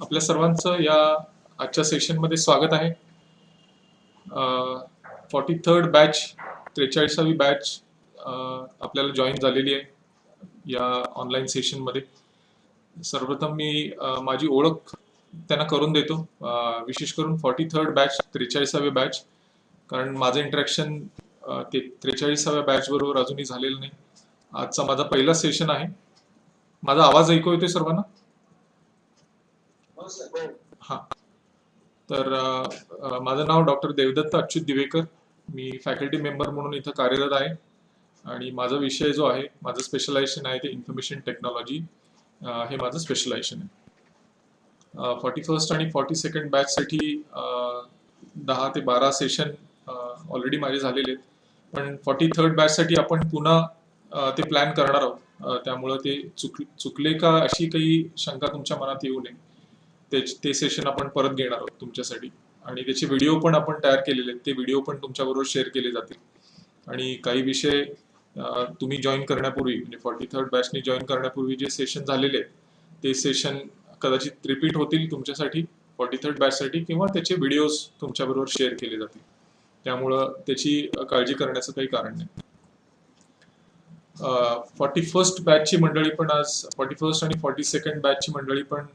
आपल्या सर्वांचं या आजच्या सेशनमध्ये स्वागत आहे. 43rd बॅच 43वी बॅच आपल्याला जॉईन झालेली आहे या ऑनलाईन सेशनमध्ये. सर्वप्रथम मी माझी ओळख त्यांना करून देतो, विशेष करून 43rd बॅच 43वी बॅच, कारण माझं इंटरॅक्शन ते 43व्या बॅच बरोबर अजूनही झालेलं नाही. आजचा माझा पहिला सेशन आहे. माझा आवाज ऐकू येतोय सर्वांना? हा, तर माझं नाव डॉक्टर देवदत्त अच्युत दिवेकर. मी फॅकल्टी मेंबर म्हणून इथं कार्यरत आहे आणि माझा विषय जो आहे, माझं स्पेशलायझेशन आहे ते इन्फॉर्मेशन टेक्नॉलॉजी. हे माझं स्पेशलायझेशन आहे. 41st आणि 42nd बॅचसाठी 10 ते 12 सेशन ऑलरेडी माझे झालेले आहेत, पण 43rd बॅचसाठी आपण पुन्हा ते प्लॅन करणार आहोत. त्यामुळं ते चुकले का अशी काही शंका तुमच्या मनात येऊ नये. ते सेशन आपण परत घेणार आहोत तुमच्यासाठी, आणि त्याचे व्हिडिओ पण आपण तयार केलेले आहेत. ते व्हिडिओ पण तुमच्याबरोबर शेअर केले जातील. आणि काही विषय तुम्ही जॉईन करण्यापूर्वी, म्हणजे 43rd बॅचने जॉईन करण्यापूर्वी जे सेशन झालेले आहेत ते सेशन कदाचित रिपीट होतील तुमच्यासाठी 43rd बॅचसाठी, किंवा त्याचे व्हिडिओज तुमच्याबरोबर शेअर केले जातील. त्यामुळं त्याची काळजी करण्याचं काही कारण नाही. 41st बॅचची मंडळी पण आज, 41st आणि 42nd बॅचची मंडळी पण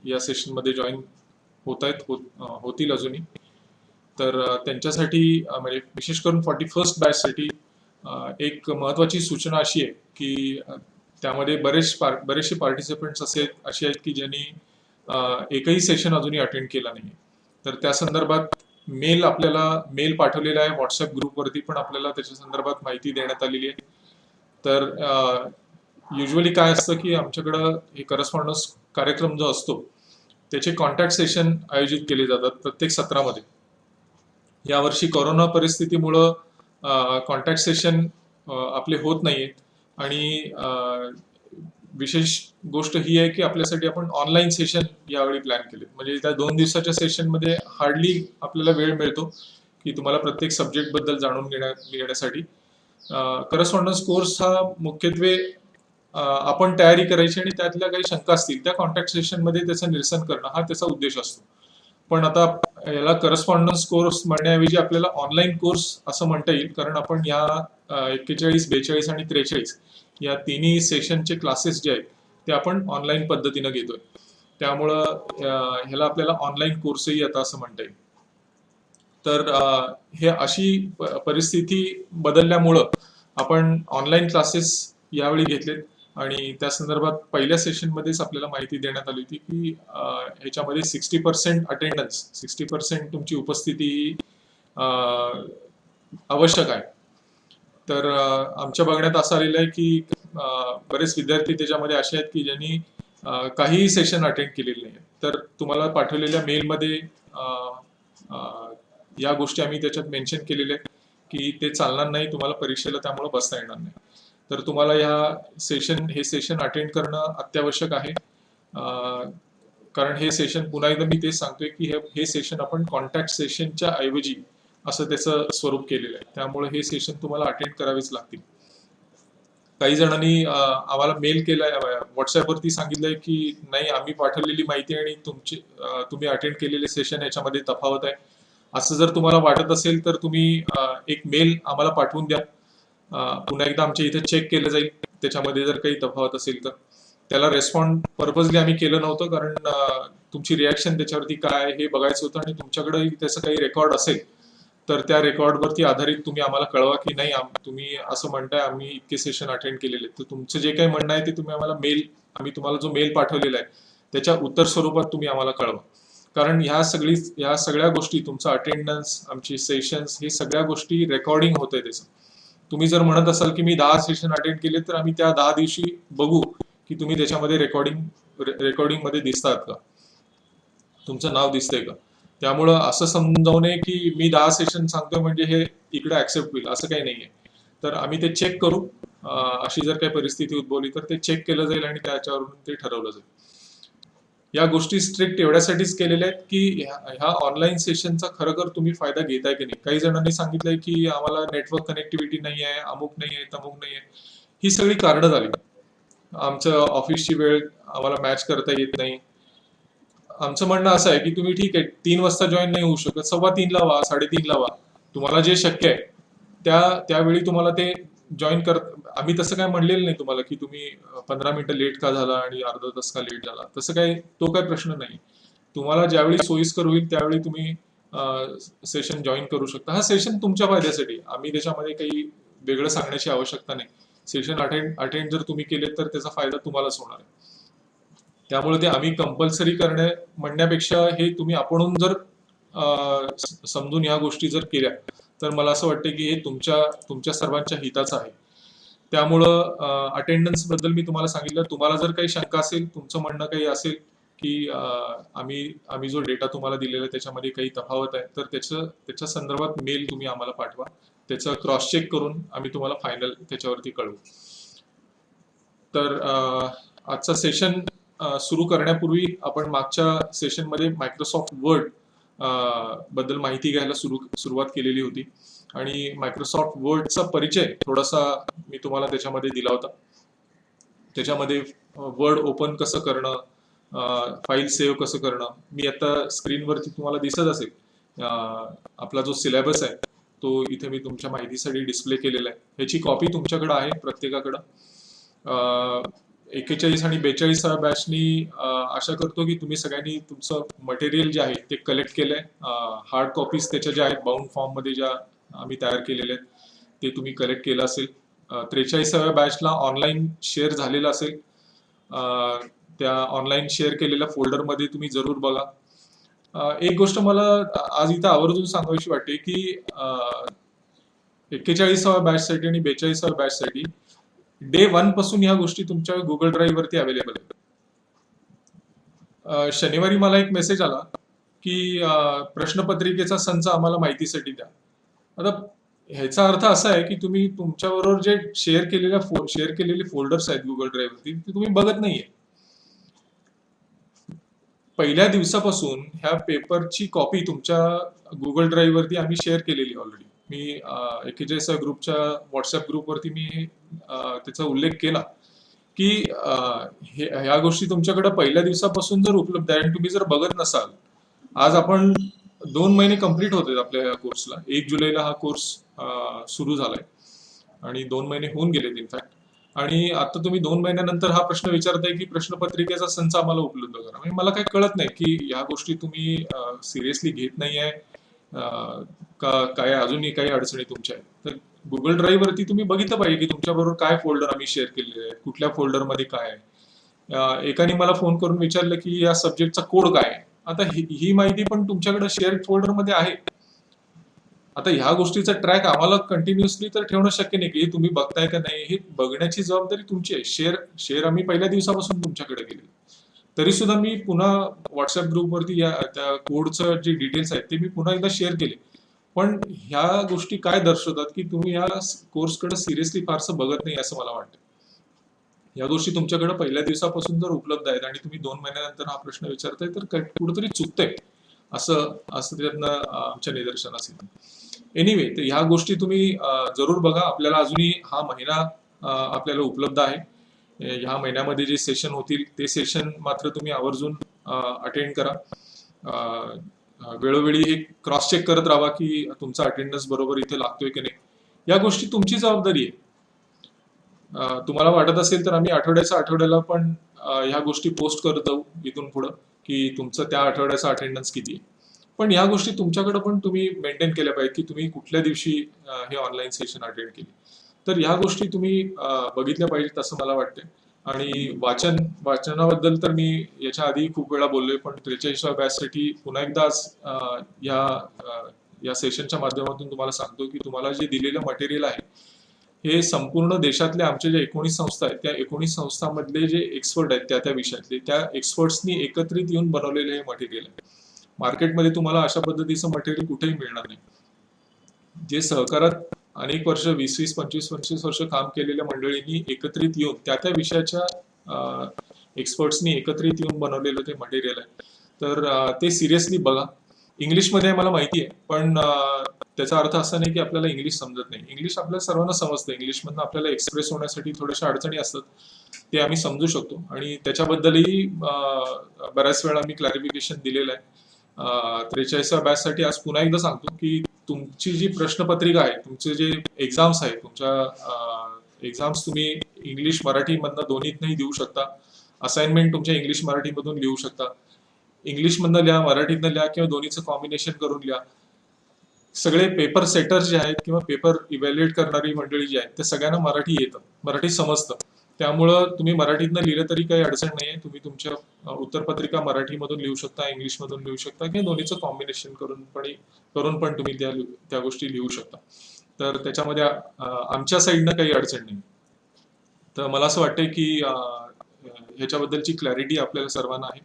या सेशनमध्ये जॉईन होतील अजूनही. तर त्यांच्यासाठी, म्हणजे विशेष करून 41st बॅचसाठी एक महत्त्वाची सूचना अशी आहे की त्यामध्ये बरेचसे पार्टिसिपंट्स असे आहेत की ज्यांनी एकही सेशन अजूनही अटेंड केला नाही. तर त्या संदर्भात आपल्याला मेल पाठवलेला आहे व्हॉट्सअप ग्रुपवरती, पण आपल्याला त्याच्या संदर्भात माहिती देण्यात आलेली आहे. तर युजली काय असतं की आमच्याकडं हे करस्पॉन्डन्स कार्यक्रम जो असतो त्याचे कॉन्टॅक्ट सेशन आयोजित केले जातात प्रत्येक सत्रामध्ये. यावर्षी कोरोना परिस्थितीमुळं कॉन्टॅक्ट सेशन आपले होत नाहीयेत, आणि विशेष गोष्ट ही आहे की आपल्यासाठी आपण ऑनलाईन सेशन यावेळी प्लॅन केले. म्हणजे त्या 2 दिवसाच्या सेशनमध्ये हार्डली आपल्याला वेळ मिळतो की तुम्हाला प्रत्येक सब्जेक्ट बद्दल जाणून घेण्यासाठी. करस्पॉन्डन्स कोर्स हा मुख्यत्वे आपण तयारी करायची आणि त्यातल्या काही शंका असतील त्या कॉन्टॅक्ट सेशनमध्ये त्याचं निरसन करणं हा त्याचा उद्देश असतो. पण आता याला करस्पॉन्डन्स कोर्स म्हणण्याऐवजी आपल्याला ऑनलाईन कोर्स असं म्हणता येईल, कारण आपण या 41, 42 आणि 43 या तिन्ही सेशनचे क्लासेस जे आहेत ते आपण ऑनलाईन पद्धतीनं घेतोय. त्यामुळं ह्याला आपल्याला ऑनलाईन कोर्सही आता असं म्हणता येईल. तर हे अशी परिस्थिती बदलल्यामुळं आपण ऑनलाईन क्लासेस यावेळी घेतलेत, आणि त्या संदर्भात पहिल्या सेशनमध्येच आपल्याला माहिती देण्यात आली होती की ह्याच्यामध्ये 60% अटेंडन्स, 60% तुमची उपस्थिती आवश्यक आहे. तर आमच्या बघण्यात असं आलेलं आहे की बरेच विद्यार्थी त्याच्यामध्ये असे आहेत की ज्यांनी काहीही सेशन अटेंड केलेले नाही. तर तुम्हाला पाठवलेल्या मेलमध्ये या गोष्टी आम्ही त्याच्यात मेन्शन केलेल्या आहेत की ते चालणार नाही, तुम्हाला परीक्षेला त्यामुळे बसता येणार नाही. तर तुम्हाला हे सेशन अटेंड करणं अत्यावश्यक आहे, कारण हे सेशन, पुन्हा एकदा मी तेच सांगतोय की हे सेशन आपण कॉन्टॅक्ट सेशनच्या ऐवजी असं त्याचं स्वरूप केलेलं आहे. त्यामुळे हे सेशन तुम्हाला अटेंड करावेच लागतील. काही जणांनी आम्हाला मेल केलाय, व्हॉट्सअपवरती सांगितलंय की नाही, आम्ही पाठवलेली माहिती आणि तुम्ही अटेंड केलेले सेशन याच्यामध्ये तफावत आहे. असं जर तुम्हाला वाटत असेल तर तुम्ही एक मेल आम्हाला पाठवून द्या. पुन्हा एकदा आमच्या इथे चेक केलं जाईल, त्याच्यामध्ये जर काही तफावत असेल तर. त्याला रेस्पॉन्ड पर्पजली आम्ही केलं नव्हतं, कारण तुमची रिॲक्शन त्याच्यावरती काय हे बघायचं होतं, आणि तुमच्याकडे त्याचं काही रेकॉर्ड असेल तर त्या रेकॉर्डवरती आधारित तुम्ही आम्हाला कळवा की नाही, तुम्ही असं म्हणताय आम्ही इतके सेशन अटेंड केलेले. तर तुमचं जे काही म्हणणं आहे ते तुम्ही आम्हाला आम्ही तुम्हाला जो मेल पाठवलेला आहे त्याच्या उत्तर स्वरूपात तुम्ही आम्हाला कळवा. कारण ह्या सगळ्या गोष्टी, तुमचा अटेंडन्स, आमची सेशन्स, हे सगळ्या गोष्टी रेकॉर्डिंग होत आहे त्याचं. तुम्ही जर म्हणत असाल की मी 10 सेशन अटेंड केले, तर आम्ही त्या 10 दिवशी बघू की तुम्ही त्याच्यामध्ये रेकॉर्डिंग मध्ये दिसतात का, तुमचं नाव दिसतंय का. त्यामुळं असं समजावू नये की मी 10 सेशन सांगतोय म्हणजे हे इकडे ऍक्सेप्ट होईल, असं काही नाहीये. तर आम्ही ते चेक करू. अशी जर काही परिस्थिती उद्भवली तर ते चेक केलं जाईल आणि त्याच्यावरून ते ठरवलं जाईल. या गोष्टी स्ट्रिक्ट एवढ्यासाठीच केलेल्या आहेत की ह्या ऑनलाईन सेशनचा खरोखर तुम्ही फायदा घेताय की नाही. काही जणांनी सांगितलंय की आम्हाला नेटवर्क कनेक्टिव्हिटी नाही आहे, अमुक नाही आहे, तमुक नाही आहे. ही सगळी कारणं झाली. आमचं ऑफिसची वेळ आम्हाला मॅच करता येत नाही, आमचं म्हणणं असं आहे की तुम्ही ठीक आहे 3 वाजता जॉईन नाही होऊ शकत, 2:15ला व्हा, 3:30ला व्हा, तुम्हाला जे शक्य आहे त्यावेळी तुम्हाला ते जॉईन आम्ही तसं काय म्हणलेलं नाही तुम्हाला की तुम्ही 15 मिनिटं लेट का झाला आणि अर्धा तास का लेट झाला, तसं काय तो काय प्रश्न नाही. तुम्हाला ज्यावेळी सोयीस्कर होईल त्यावेळी तुम्ही सेशन जॉईन करू शकता. हा सेशन तुमच्या फायद्यासाठी, आम्ही त्याच्यामध्ये काही वेगळं सांगण्याची आवश्यकता नाही. सेशन अटेंड जर तुम्ही केले तर त्याचा फायदा तुम्हालाच होणार आहे. त्यामुळे ते आम्ही कंपल्सरी म्हणण्यापेक्षा हे तुम्ही आपणहून जर समजून ह्या गोष्टी जर केल्या तर मला असं वाटतं की हे तुमच्या सर्वांच्या हिताचं आहे. त्यामुळं अटेंडन्स बद्दल मी तुम्हाला सांगितलं. तुम्हाला जर काही शंका असेल, तुमचं म्हणणं काही असेल की आम्ही जो डेटा तुम्हाला दिलेला आहे त्याच्यामध्ये काही तफावत आहे, तर त्याच्या संदर्भात मेल तुम्ही आम्हाला पाठवा. त्याचं क्रॉस चेक करून आम्ही तुम्हाला फायनल त्याच्यावरती कळवू. तर आजचा सेशन सुरू करण्यापूर्वी आपण मागच्या सेशनमध्ये मायक्रोसॉफ्ट वर्ड बद्दल माहिती घ्यायला सुरुवात केलेली होती आणि मायक्रोसॉफ्ट वर्डचा परिचय थोडासा मी तुम्हाला त्याच्यामध्ये दिला होता. त्याच्यामध्ये वर्ड ओपन कसं करणं, फाईल सेव्ह कसं करणं. मी आता स्क्रीनवरती तुम्हाला दिसत असेल आपला जो सिलेबस आहे तो इथे मी तुमच्या माहितीसाठी डिस्प्ले केलेला आहे. ह्याची कॉपी तुमच्याकडे आहे प्रत्येकाकडं. 41 आणि 42व्या बॅचनी आशा करतो की तुम्ही सगळ्यांनी तुमचं मटेरियल जे आहे ते कलेक्ट केलंय. हार्ड कॉपीज त्याच्या ज्या आहेत बाउंड फॉर्म मध्ये ज्या आम्ही तयार केलेल्या आहेत ते तुम्ही कलेक्ट केलं असेल. 43व्या बॅचला ऑनलाईन शेअर झालेला असेल. त्या ऑनलाईन शेअर केलेल्या फोल्डरमध्ये तुम्ही जरूर बघा. एक गोष्ट मला आज इथं आवर्जून सांगावीशी वाटते की 41व्या बॅचसाठी आणि 42व्या बॅचसाठी डे 1 पासून ह्या गोष्टी तुमच्या गुगल ड्राईव्ह वरती अवेलेबल आहेत. शनिवारी मला एक मेसेज आला की प्रश्नपत्रिकेचा संच आम्हाला माहितीसाठी द्या. आता ह्याचा अर्थ असा आहे की तुम्ही तुमच्याबरोबर जे शेअर केलेले फोल्डर्स आहेत गुगल ड्राईव्ह वरती ते तुम्ही बघत नाहीये. पहिल्या दिवसापासून ह्या पेपरची कॉपी तुमच्या गुगल ड्राईव्ह वरती आम्ही शेअर केलेली ऑलरेडी. मी 41 ग्रुपच्या व्हॉट्सअप ग्रुपवरती मी त्याचा उल्लेख केला की ह्या गोष्टी तुमच्याकडे पहिल्या दिवसापासून जर उपलब्ध आहे आणि तुम्ही जर बघत नसाल. आज आपण 2 महिने कंप्लीट होते आपल्या या कोर्सला. 1 जुलैला हा कोर्स सुरू झालाय आणि 2 महिने होऊन गेलेत इनफॅक्ट. आणि आता तुम्ही 2 महिन्यानंतर हा प्रश्न विचारताय की प्रश्नपत्रिकेचा संच आम्हाला उपलब्ध करा. म्हणजे मला काही कळत नाही की ह्या गोष्टी तुम्ही सिरियसली घेत नाहीये का काय अजूनही काही अडचणी तुमच्या आहेत. तर गुगल ड्राईव्ह वरती तुम्ही बघितलं पाहिजे की तुमच्याबरोबर काय फोल्डर आम्ही शेअर केलेले आहेत, कुठल्या फोल्डरमध्ये काय आहे. एकाने मला फोन करून विचारलं की या सब्जेक्टचा कोड काय आहे. आता ही माहिती पण तुमच्याकडे शेअर फोल्डरमध्ये आहे. आता ह्या गोष्टीचा ट्रॅक आम्हाला कंटिन्युअसली तर ठेवणं शक्य नाही की हे तुम्ही बघताय का नाही. हे बघण्याची जबाबदारी तुमची आहे. शेअर आम्ही पहिल्या दिवसापासून तुमच्याकडे केले. तरी सुद्धा मी पुन्हा व्हॉट्सअप ग्रुपवरती त्या कोडचं जे डिटेल्स आहेत ते मी पुन्हा एकदा शेअर केले. पण ह्या गोष्टी काय दर्शवतात की तुम्ही या कोर्सकडे सिरियसली फारसं बघत नाही असं मला वाटतं. या गोष्टी तुमच्याकडे पहिल्या दिवसापासून जर उपलब्ध आहेत आणि तुम्ही 2 महिन्यानंतर हा प्रश्न विचारताय तर कुठेतरी चुकतंय असं त्यातनं आमच्या निदर्शनास येतं. एनिवे, तर ह्या गोष्टी तुम्ही जरूर बघा. आपल्याला अजूनही हा महिना आपल्याला उपलब्ध आहे. ह्या महिन्यामध्ये जे सेशन होतील ते सेशन मात्र तुम्ही आवर्जून अटेंड करा. वेळोवेळी हे क्रॉस चेक करत राहा की तुमचा अटेंडन्स बरोबर इथे लागतोय की नाही. या गोष्टी तुमची जबाबदारी आहे. तुम्हाला वाटत असेल तर आम्ही आठवड्याला पण ह्या गोष्टी पोस्ट करत जाऊ इथून पुढं की तुमचं त्या आठवड्याचा अटेंडन्स किती आहे. पण ह्या गोष्टी तुमच्याकडे पण तुम्ही मेंटेन केल्या पाहिजेत की तुम्ही कुठल्या दिवशी हे ऑनलाईन सेशन अटेंड केले. तर ह्या गोष्टी तुम्ही बघितल्या पाहिजेत असं मला वाटतंय. आणि वाचनाबद्दल तर मी याच्या आधी खूप वेळा बोललोय, पण 43व्या बॅचसाठी पुन्हा एकदा या सेशनच्या माध्यमातून तुम्हाला सांगतो की तुम्हाला जे दिलेलं मटेरियल आहे हे संपूर्ण देशातल्या आमच्या ज्या 19 संस्था आहेत त्या 19 संस्थांमधले जे एक्सपर्ट आहेत त्या विषयातले त्या एक्सपर्ट्सनी एकत्रित येऊन बनवलेले हे मटेरियल आहे. मार्केटमध्ये तुम्हाला अशा पद्धतीचं मटेरियल कुठेही मिळणार नाही. जे सहकारात अनेक वर्ष 20-20, 25-25 वर्ष काम केलेल्या मंडळींनी एकत्रित येऊन त्या विषयाच्या एक्सपर्ट्सनी एकत्रित येऊन बनवलेलं ते मटेरियल आहे. तर ते सिरियसली बघा. इंग्लिशमध्ये मला माहिती आहे, पण त्याचा अर्थ असा नाही की आपल्याला इंग्लिश समजत नाही. इंग्लिश आपल्याला सर्वांना समजतं. इंग्लिशमधनं आपल्याला एक्सप्रेस होण्यासाठी थोड्याशा अडचणी असतात, ते आम्ही समजू शकतो आणि त्याच्याबद्दलही बऱ्याच वेळा मी क्लॅरिफिकेशन दिलेलं आहे. 43व्या बॅचसाठी आज पुन्हा एकदा सांगतो की तुमची जी प्रश्नपत्रिका आहे, तुमचे जे एक्झाम्स आहेत, तुमच्या एक्झाम्स तुम्ही इंग्लिश मराठीमधनं दोन्हीतनंही देऊ शकता. असाइनमेंट तुमच्या इंग्लिश मराठीमधून लिहू शकता. इंग्लिशमधनं लिहा, मराठीतनं लिहा किंवा दोन्हीचं कॉम्बिनेशन करून लिहा. सगळे पेपर सेटर्स जे आहेत किंवा पेपर इव्हॅल्युएट करणारी मंडळी जी आहेत, ते सगळ्यांना मराठी येतं, मराठी समजतं. त्यामुळं तुम्ही मराठीतनं लिहिलं तरी काही अडचण नाही आहे. तुम्ही तुमच्या उत्तरपत्रिका मराठीमधून लिहू शकता, इंग्लिशमधून लिहू शकता किंवा दोन्हीचं कॉम्बिनेशन करून पण तुम्ही त्या गोष्टी लिहू शकता. तर त्याच्यामध्ये आमच्या साईडनं काही अडचण नाही. तर मला असं वाटतंय की ह्याच्याबद्दलची क्लॅरिटी आपल्याला सर्वांना आहे.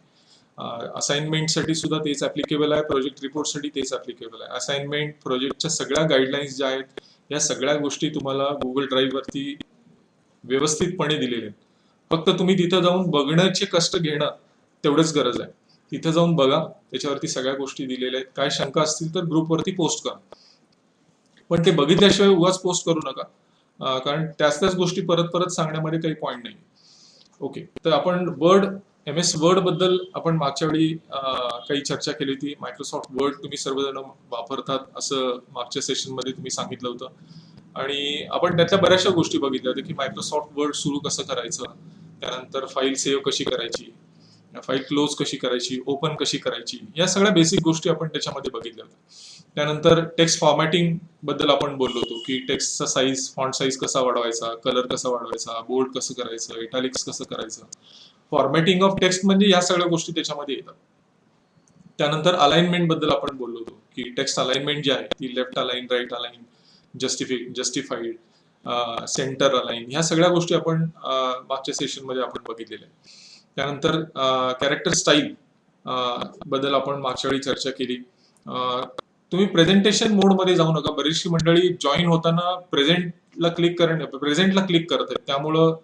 असाइनमेंटसाठी सुद्धा तेच ऍप्लिकेबल आहे, प्रोजेक्ट रिपोर्टसाठी तेच ऍप्लिकेबल आहे. असाइनमेंट, प्रोजेक्टच्या सगळ्या गाईडलाईन्स ज्या आहेत, या सगळ्या गोष्टी तुम्हाला गुगल ड्राईव्ह वरती व्यवस्थितपणे दिलेले आहेत. फक्त तुम्ही तिथं जाऊन बघण्याचे कष्ट घेणं तेवढंच गरज आहे. तिथं जाऊन बघा, त्याच्यावरती सगळ्या गोष्टी दिलेल्या आहेत. काय शंका असतील तर ग्रुपवरती पोस्ट करा, पण ते बघितल्याशिवाय उगाच पोस्ट करू नका, कारण त्याच गोष्टी परत परत सांगण्यामध्ये काही पॉईंट नाही. ओके, तर आपण MS वर्ड बद्दल आपण मागच्या वेळी काही चर्चा केली होती. मायक्रोसॉफ्ट वर्ड तुम्ही सर्वजण वापरतात असं मागच्या सेशनमध्ये तुम्ही सांगितलं होतं आणि आपण त्यातल्या बऱ्याचशा गोष्टी बघितल्या होत्या की मायक्रोसॉफ्ट वर्ड सुरू कसं करायचं, त्यानंतर फाईल सेव्ह कशी करायची, फाईल क्लोज कशी करायची, ओपन कशी करायची, या सगळ्या बेसिक गोष्टी आपण त्याच्यामध्ये बघितल्या होत्या. त्यानंतर टेक्स्ट फॉर्मॅटिंग बद्दल आपण बोललो होतो की टेक्स्टचा साईज, फॉन्ट साईज कसा वाढवायचा, कलर कसा वाढवायचा, बोल्ड कसं करायचं, इटॅलिक्स कसं करायचं. फॉर्मॅटिंग ऑफ टेक्स्ट म्हणजे या सगळ्या गोष्टी त्याच्यामध्ये येतात. त्यानंतर अलाइनमेंट बद्दल आपण बोललो होतो की टेक्स्ट अलाइनमेंट जी आहे ती left align, right align, justified, center align, ह्या सगळ्या गोष्टी आपण मागच्या सेशनमध्ये आपण बघितलेल्या. त्यानंतर कॅरेक्टर स्टाईल बद्दल आपण मागच्या वेळी चर्चा केली. तुम्ही प्रेझेंटेशन मोडमध्ये जाऊ नका. बरीचशी मंडळी जॉईन होताना प्रेझेंटला क्लिक करत आहेत, त्यामुळं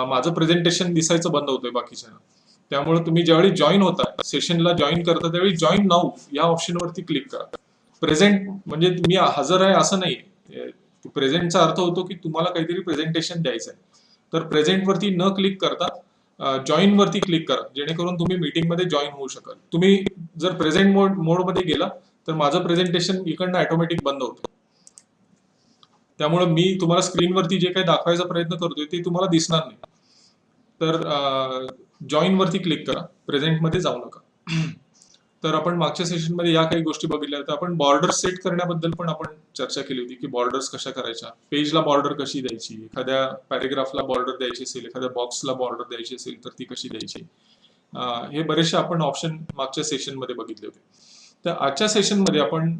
माझं प्रेझेंटेशन दिसायचं बंद होतंय बाकीच्यांना. त्यामुळे तुम्ही ज्यावेळी जॉईन होता, सेशनला जॉईन करता, त्यावेळी जॉईन नाऊ या ऑप्शनवरती क्लिक करा. प्रेझेंट म्हणजे मी हजर आहे असं नाही. प्रेझेंटचा अर्थ होतो की तुम्हाला काहीतरी प्रेझेंटेशन द्यायचं आहे. तर प्रेझेंट वरती न क्लिक करता जॉईन वरती क्लिक करा, जेणेकरून तुम्ही मीटिंगमध्ये जॉईन होऊ शकाल. तुम्ही जर प्रेझेंट मोडमध्ये गेला तर माझं प्रेझेंटेशन इकडनं ऑटोमॅटिक बंद होतं. त्यामुळे मी तुम्हाला स्क्रीनवरती जे काही दाखवायचा प्रयत्न करतोय ते तुम्हाला दिसणार नाही. तर जॉईन वरती क्लिक करा, प्रेझेंटमध्ये जाऊ नका. तर आपण मागच्या सेशनमध्ये या काही गोष्टी बघितल्या होत्या. आपण बॉर्डर सेट करण्याबद्दल पण आपण चर्चा केली होती की बॉर्डर्स कशा करायच्या, पेजला बॉर्डर कशी द्यायची, एखाद्या पॅरेग्राफला बॉर्डर द्यायची असेल, एखाद्या बॉक्सला बॉर्डर द्यायची असेल तर ती कशी द्यायची. हे बरेचसे आपण ऑप्शन मागच्या सेशनमध्ये बघितले होते. तर आजच्या सेशनमध्ये आपण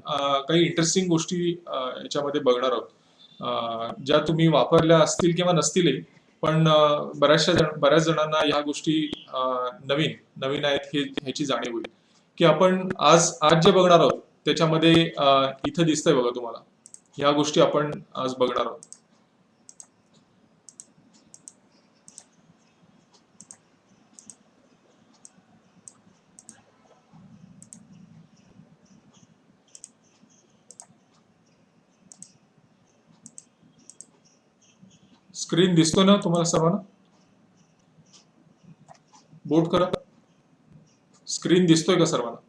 काही इंटरेस्टिंग गोष्टी याच्यामध्ये बघणार आहोत, ज्या तुम्ही वापरल्या असतील किंवा नसतीलही, पण बऱ्याच जणांना ह्या गोष्टी नवीन आहेत ह्याची जाणीव होईल. की आपण आज जे बघणार आहोत त्याच्यामध्ये इथं दिसतंय बघा तुम्हाला, ह्या गोष्टी आपण आज बघणार आहोत. स्क्रीन दिसतो ना तुम्हाला सर्वांना? बोट करा. स्क्रीन दिसतोय का सर्वांना?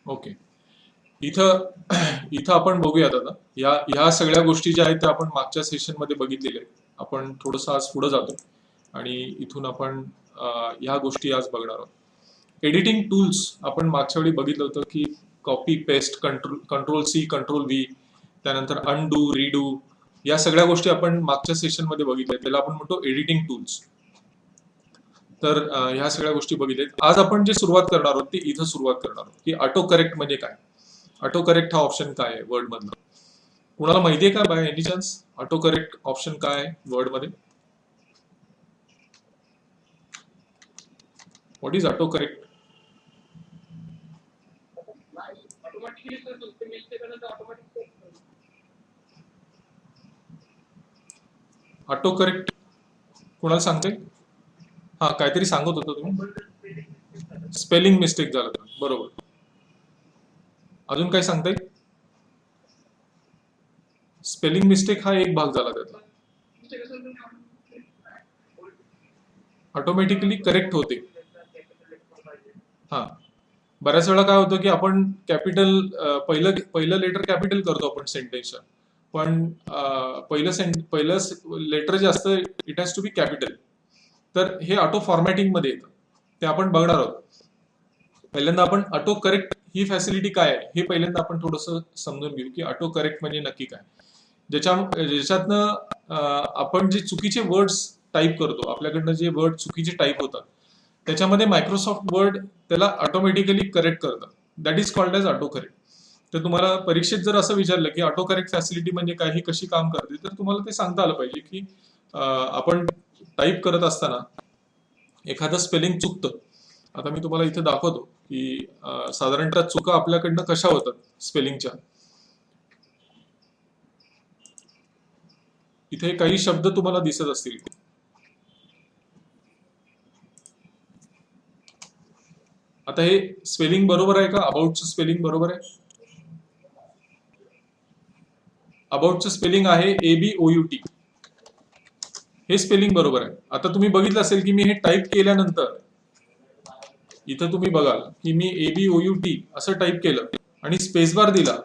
ओके. इथं आपण बघूयात आता. ह्या सगळ्या गोष्टी ज्या आहेत त्या आपण मागच्या सेशनमध्ये बघितलेल्या आहेत. आपण थोडंसं आज पुढे जातो आणि इथून आपण ह्या गोष्टी आज बघणार आहोत. एडिटिंग टूल्स आपण मागच्या वेळी बघितलं होतं की कॉपी पेस्ट, कंट्रोल-C, कंट्रोल-V, त्यानंतर अनडू, रिडू, या सगळ्या गोष्टी आपण मागच्या सेशनमध्ये बघितल्या. त्याला आपण म्हणतो एडिटिंग टूल्स. तर ह्या सगळ्या गोष्टी बघितल्यात. आज आपण जे सुरुवात करणार आहोत ते इथं सुरुवात करणार आहोत की ऑटो करेक्ट म्हणजे काय, ऑटो करेक्ट हा ऑप्शन काय आहे वर्ड मधला. कुणाला माहितीये का by any chance auto correct option काय आहे वर्ड मध्ये? What is auto correct? Auto correct कुणाला सांगते? हा, काहीतरी सांगत होता तुम्ही. स्पेलिंग मिस्टेक झालं, बरोबर. अजून काय सांगता येईल? स्पेलिंग मिस्टेक हा एक भाग झाला त्यातला. ऑटोमॅटिकली करेक्ट होते. हा, बऱ्याच वेळा काय होतं की आपण कॅपिटल पहिलं पहिलं लेटर कॅपिटल करतो आपण सेंटेन्सच्या, पण पहिलं लेटर जे असतं it has to be capital. तर हे ऑटो फॉर्मॅटिंग मध्ये येतं, ते आपण बघणार आहोत. पहिल्यांदा आपण ऑटो करेक्ट ही फॅसिलिटी काय आहे हे पहिल्यांदा आपण थोडंसं समजून घेऊ की ऑटो करेक्ट म्हणजे नक्की काय. ज्याच्यातनं आपण जे चुकीचे वर्ड्स टाईप करतो, आपल्याकडनं जे वर्ड चुकीचे टाईप होतात, त्याच्यामध्ये मायक्रोसॉफ्ट वर्ड त्याला ऑटोमॅटिकली करेक्ट करतं. That is called as auto correct. तर तुम्हाला परीक्षेत जर असं विचारलं की ऑटो करेक्ट फॅसिलिटी म्हणजे काय, ही कशी काम करते, तर तुम्हाला ते सांगता आलं पाहिजे की आपण टाईप करत असताना एखादं स्पेलिंग चुकतं. आता मी तुम्हाला इथे दाखवतो की साधारणतः चुका आपल्याकडनं कशा होतात स्पेलिंगच्या. इथे काही शब्द तुम्हाला दिसत असतील. आता हे स्पेलिंग बरोबर आहे का? अबाउटचं स्पेलिंग बरोबर आहे? अबाउटचं स्पेलिंग आहे ABOUT. हे स्पेलिंग बरोबर आहे. आता तुम्ही बघितलं असेल की मी हे टाईप केल्यानंतर इथं तुम्ही बघाल की मी ABOUT असं टाईप केलं आणि स्पेसबार दिला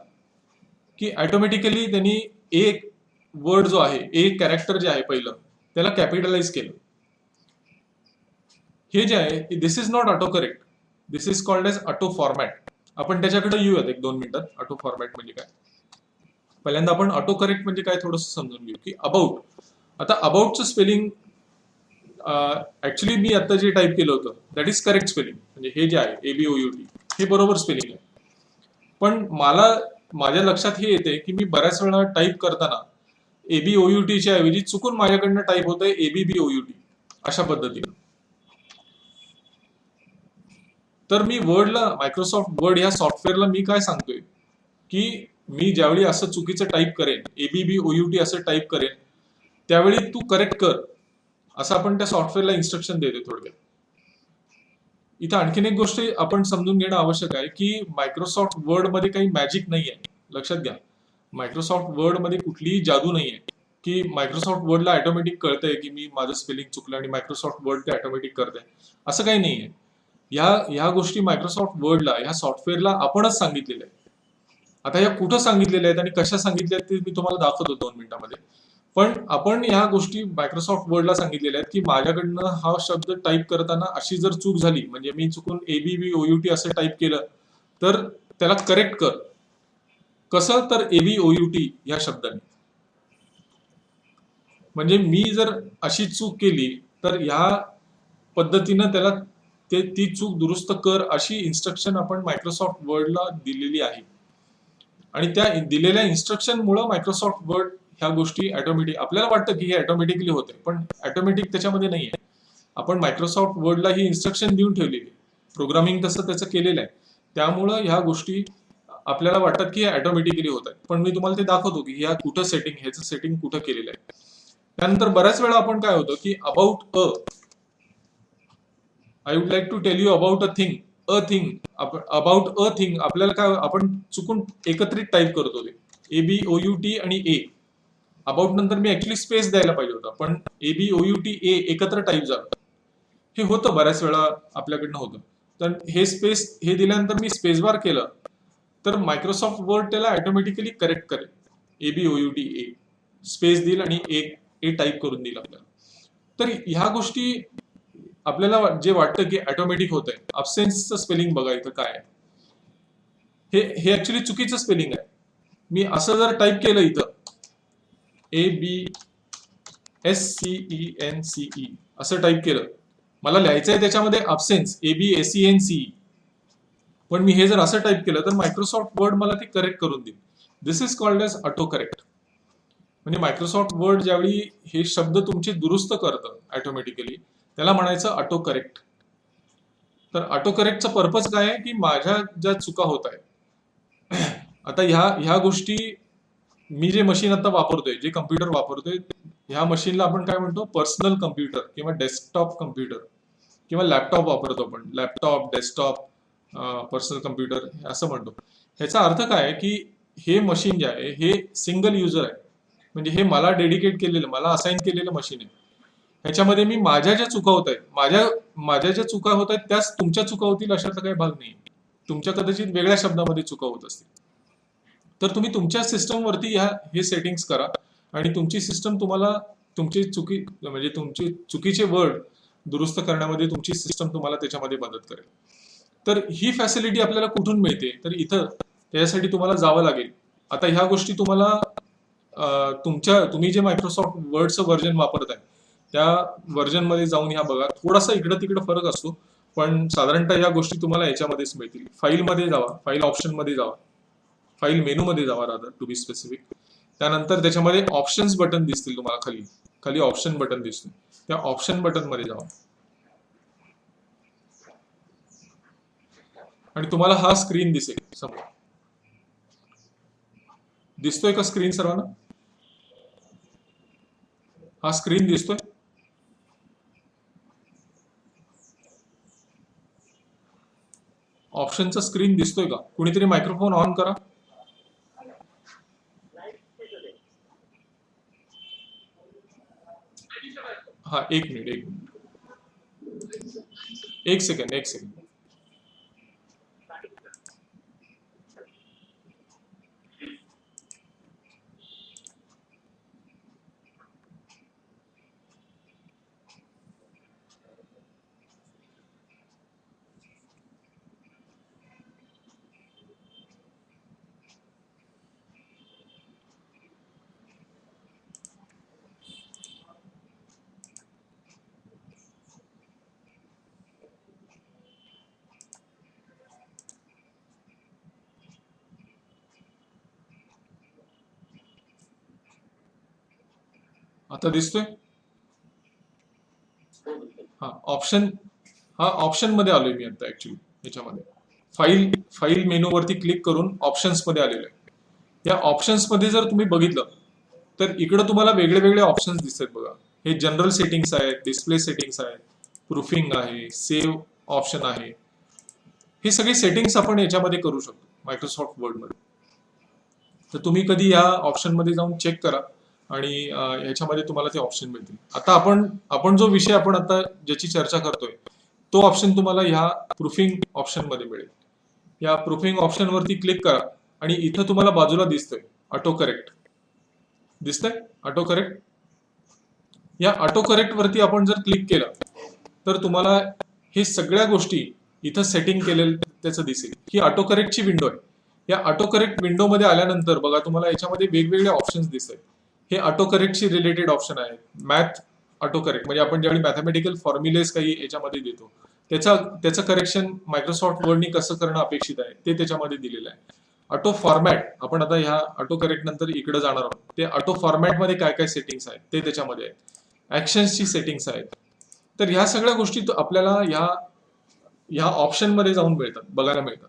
की ऑटोमॅटिकली त्यांनी एक वर्ड जो आहे, एक कॅरेक्टर जे आहे पहिलं, त्याला कॅपिटलाइज केलं. हे जे आहे this is not auto correct, this is called as auto format. आपण त्याच्याकडे येऊयात एक 2 मिनिटात. ऑटो फॉर्मॅट म्हणजे काय. पहिल्यांदा आपण ऑटो करेक्ट म्हणजे काय थोडंसं समजून घेऊ की अबाउट. आता अबाउटचं स्पेलिंग ऍक्च्युली मी आता जे टाईप केलं होतं दॅट इज करेक्ट स्पेलिंग, म्हणजे हे जे आहे ABOUT हे बरोबर स्पेलिंग आहे. पण माझ्या लक्षात हे येते की मी बऱ्याच वेळा टाईप करताना ABOUT च्या ऐवजी चुकून माझ्याकडनं टाईप होतंय ABBOUT अशा पद्धतीने. तर मी मायक्रोसॉफ्ट वर्ड या सॉफ्टवेअरला मी काय सांगतोय की मी ज्यावेळी असं चुकीचं टाईप करेन, ABBOUT असं टाईप करेन, त्यावेळी तू करेक्ट कर, असं आपण त्या सॉफ्टवेअरला इन्स्ट्रक्शन देतो थोडक्यात. इथं आणखीन एक गोष्ट आपण समजून घेणं आवश्यक आहे की मायक्रोसॉफ्ट वर्ड मध्ये काही मॅजिक नाही आहे. लक्षात घ्या, मायक्रोसॉफ्ट वर्ड मध्ये कुठलीही जादू नाही आहे की मायक्रोसॉफ्ट वर्डला ऑटोमॅटिक कळतंय की मी माझं स्पेलिंग चुकलं आणि मायक्रोसॉफ्ट वर्ड ते ऑटोमॅटिक करतंय. असं काही नाहीये. ह्या गोष्टी मायक्रोसॉफ्ट वर्डला, ह्या सॉफ्टवेअरला आपणच सांगितलेल्या आहेत. आता या कुठं सांगितलेल्या आहेत आणि कशा सांगितल्या आहेत ते मी तुम्हाला दाखवतो 2 मिनिटांमध्ये. पण आपण ह्या गोष्टी मायक्रोसॉफ्ट वर्डला सांगितलेल्या आहेत की माझ्याकडनं हा शब्द टाईप करताना अशी जर चूक झाली, म्हणजे मी चुकून ABBOUT असं टाईप केलं, तर त्याला करेक्ट कर. कसं? तर ABOUT या शब्दाने. म्हणजे मी जर अशी चूक केली तर ह्या पद्धतीनं त्याला ती चूक दुरुस्त कर अशी इन्स्ट्रक्शन आपण मायक्रोसॉफ्ट वर्डला दिलेली आहे. आणि त्या दिलेल्या इन्स्ट्रक्शन मुळे मायक्रोसॉफ्ट वर्ड ह्या गोष्टी ऑटोमॅटिक, आपल्याला वाटतं की हे ऑटोमॅटिकली होते, पण ऑटोमॅटिक त्याच्यामध्ये नाहीये. आपण मायक्रोसॉफ्ट वर्डला ही इन्स्ट्रक्शन देऊन ठेवलेली, प्रोग्रामिंग तसं त्याचं केलेलं आहे. त्यामुळं ह्या गोष्टी आपल्याला वाटतात की ऑटोमॅटिकली होत आहेत, पण मी तुम्हाला ते दाखवतो की ह्याचं सेटिंग कुठं केलेलं आहे. त्यानंतर बऱ्याच वेळा आपण काय होतं की about I would like to tell you about a thing, about a thing आपल्याला काय, आपण चुकून एकत्रित टाईप करतो ते ABOUT आणि A. अबाउट नंतर मी ऍक्च्युली स्पेस द्यायला पाहिजे होता, पण ABOUT A एकत्र टाईप झालं. हे होतं बऱ्याच वेळा आपल्याकडनं होतं. तर हे दिल्यानंतर मी स्पेस बार केलं तर मायक्रोसॉफ्ट वर्ड त्याला ऑटोमॅटिकली करेक्ट करेल. ABOUT A स्पेस देईल आणि A टाईप करून देईल आपल्याला. तर ह्या गोष्टी आपल्याला जे वाटतं की ऑटोमॅटिक होत आहे. अब्सेन्सचं स्पेलिंग बघा इथं काय आहे. हे ऍक्च्युली चुकीचं स्पेलिंग आहे. मी असं जर टाईप केलं इथं ABSCENCE असं टाईप केलं, मला लिहायचं आहे त्याच्यामध्ये अब्सेन्स ABSENCE, पण मी हे जर असं टाईप केलं तर मायक्रोसॉफ्ट वर्ड मला ते करेक्ट करून देईल. This is called as auto correct. म्हणजे मायक्रोसॉफ्ट वर्ड ज्यावेळी हे शब्द तुमचे दुरुस्त करतं ऑटोमॅटिकली, त्याला म्हणायचं ऑटो करेक्ट. तर ऑटो करेक्टचा पर्पज काय आहे की माझ्या ज्या चुका होत आहेत, आता ह्या गोष्टी मी जे मशीन आता वापरतोय, जे कम्प्युटर वापरतोय, ह्या मशीनला आपण काय म्हणतो, पर्सनल कम्प्युटर किंवा डेस्कटॉप कम्प्युटर किंवा लॅपटॉप वापरतो आपण. लॅपटॉप, डेस्कटॉप, पर्सनल कम्प्युटर असं म्हणतो. ह्याचा अर्थ काय आहे की हे मशीन जे आहे हे सिंगल युजर आहे, म्हणजे हे मला डेडिकेट केलेलं, मला असाइन केलेलं मशीन आहे. ह्याच्यामध्ये मी माझ्या ज्या चुका होत आहेत, माझ्या ज्या चुका होत आहेत त्याच तुमच्या चुका होतील अशातला काही भाग नाही. तुमच्या कदाचित वेगळ्या शब्दामध्ये चुका होत असतील. तर तुम्ही तुमच्या सिस्टमवरती हे सेटिंग्स करा आणि तुमची सिस्टम तुम्हाला तुमची चुकीचे वर्ड दुरुस्त करण्यामध्ये तुमची सिस्टम तुम्हाला त्याच्यामध्ये मदत करेल. तर ही फॅसिलिटी आपल्याला कुठून मिळते, तर इथं त्याच्यासाठी तुम्हाला जावं लागेल. आता ह्या गोष्टी तुम्हाला तुम्ही जे मायक्रोसॉफ्ट वर्डचं व्हर्जन वापरताय त्या व्हर्जन मध्ये जाऊन ह्या बघा. थोडासा इकडं तिकडं फरक असतो, पण साधारणतः या गोष्टी तुम्हाला याच्यामध्येच मिळतील. फाईलमध्ये जावा, फाईल ऑप्शन मध्ये जावा, फाईल मेनू मध्ये जावा रादर टू बी स्पेसिफिक. त्यानंतर त्याच्यामध्ये ऑप्शन्स बटन दिसतील तुम्हाला, खाली खाली ऑप्शन बटन दिसतील, त्या ऑप्शन बटन मध्ये जावा आणि तुम्हाला हा स्क्रीन दिसेल समोर. दिसतोय का स्क्रीन सर्वांना? हा स्क्रीन दिसतोय? ऑप्शनचा स्क्रीन दिसतोय का? कुणीतरी मायक्रोफोन ऑन करा. हा, एक मिनिट, एक सेकंड. आता दिसतोय? हा ऑप्शन मध्ये आलोय मी आता. ऍक्च्युली याच्यामध्ये फाईल मेनू वरती क्लिक करून ऑप्शन्स मध्ये आलेलो आहे. या ऑप्शन्स मध्ये जर तुम्ही बघितलं तर इकडं तुम्हाला वेगळे वेगळे ऑप्शन्स दिसतात बघा. हे जनरल सेटिंग्स आहेत, डिस्प्ले सेटिंग्स आहेत, प्रूफिंग आहे, सेव्ह ऑप्शन आहे. हे सगळे सेटिंग्स आपण याच्यामध्ये करू शकतो मायक्रोसॉफ्ट वर्ड मध्ये. तर तुम्ही कधी या ऑप्शन मध्ये जाऊन चेक करा आणि ह्याच्यामध्ये तुम्हाला ते ऑप्शन मिळतील. आता आपण जो विषय आपण आता ज्याची चर्चा करतोय तो ऑप्शन तुम्हाला ह्या प्रूफिंग ऑप्शन मध्ये मिळेल. या प्रूफिंग ऑप्शन वरती क्लिक करा आणि इथं तुम्हाला बाजूला दिसतंय ऑटो करेक्ट. दिसतंय ऑटो करेक्ट? या ऑटो करेक्ट वरती आपण जर क्लिक केलं तर तुम्हाला हे सगळ्या गोष्टी इथं सेटिंग केलेलं त्याचं दिसेल. ही ऑटो करेक्टची विंडो आहे. या ऑटो करेक्ट विंडो मध्ये आल्यानंतर बघा तुम्हाला याच्यामध्ये वेगवेगळे ऑप्शन्स दिसतात. हे ऑटो करेक्टशी रिलेटेड ऑप्शन आहे. मॅथ ऑटो करेक्ट म्हणजे आपण ज्यावेळी मॅथमॅटिकल फॉर्म्युलेस काही याच्यामध्ये देतो त्याचं करेक्शन मायक्रोसॉफ्ट वर्डनी कसं करणं अपेक्षित आहे ते त्याच्यामध्ये दिलेलं आहे. ऑटो फॉर्मॅट, आपण आता ह्या ऑटो करेक्ट नंतर इकडे जाणार आहोत. ते ऑटो फॉर्मॅट मध्ये काय काय सेटिंग्स आहेत ते त्याच्यामध्ये आहेत. ऍक्शन्सची सेटिंग्स आहेत. तर ह्या सगळ्या गोष्टी आपल्याला ह्या ऑप्शन मध्ये जाऊन मिळतात, बघायला मिळतात.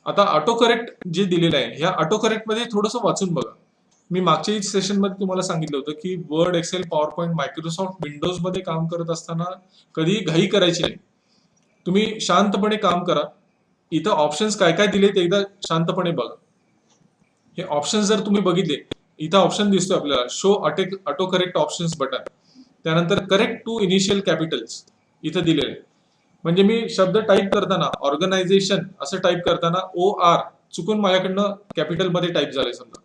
आता ऑटो करेक्ट जे दिलेलं आहे ह्या ऑटो करेक्ट मध्ये थोडंसं वाचून बघा. मी मागच्या सेशन मध्ये तुम्हाला सांगितलं होतं की Word, Excel, PowerPoint, Microsoft Windows मध्ये काम करत असताना कधी घाई करायची नाही. तुम्ही शांतपणे काम करा. इथं ऑप्शन्स काय काय दिले ते एकदा शांतपणे बघा. हे ऑप्शन्स जर तुम्ही बघितले, इथं ऑप्शन दिसतोय आपल्याला show auto correct options button. त्यानंतर करेक्ट टू इनिशियल कॅपिटल्स इथं दिलेले. म्हणजे मी शब्द टाईप करताना ऑर्गनायझेशन असं टाईप करताना OR चुकून माझ्याकडनं कॅपिटल मध्ये टाईप झालंय समजा,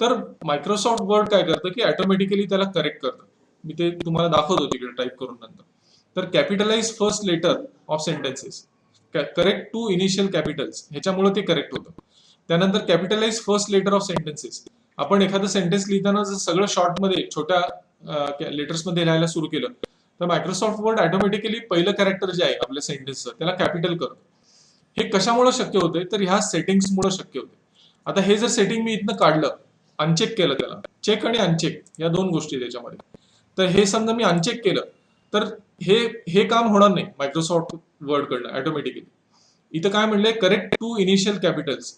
तर मायक्रोसॉफ्ट वर्ड काय करतं की ऑटोमॅटिकली त्याला करेक्ट करतं. मी ते तुम्हाला दाखवतो तिकडे टाईप करून नंतर. तर capitalize first letter of sentences, correct two initial capitals, ह्याच्यामुळे ते करेक्ट होतं. त्यानंतर capitalize first letter of sentences, आपण एखादं सेंटेन्स लिहिताना जर सगळं शॉर्ट मध्ये छोट्या लेटर्स मध्ये लिहायला सुरू केलं तर मायक्रोसॉफ्ट वर्ड ऑटोमॅटिकली पहिलं कॅरेक्टर जे आहे आपल्या सेंटेन्सचं त्याला कॅपिटल करतो. हे कशामुळे शक्य होते, तर ह्या सेटिंग्समुळे शक्य होते. आता हे जर सेटिंग मी इथनं काढलं, अनचेक केलं, त्याला चेक आणि अनचेक या दोन गोष्टी त्याच्यामध्ये, तर हे समजा मी अनचेक केलं तर हे काम होणार नाही मायक्रोसॉफ्ट वर्ड कडनं ऑटोमॅटिकली. इथं काय म्हणलंय, करेक्ट टू इनिशियल कॅपिटल्स.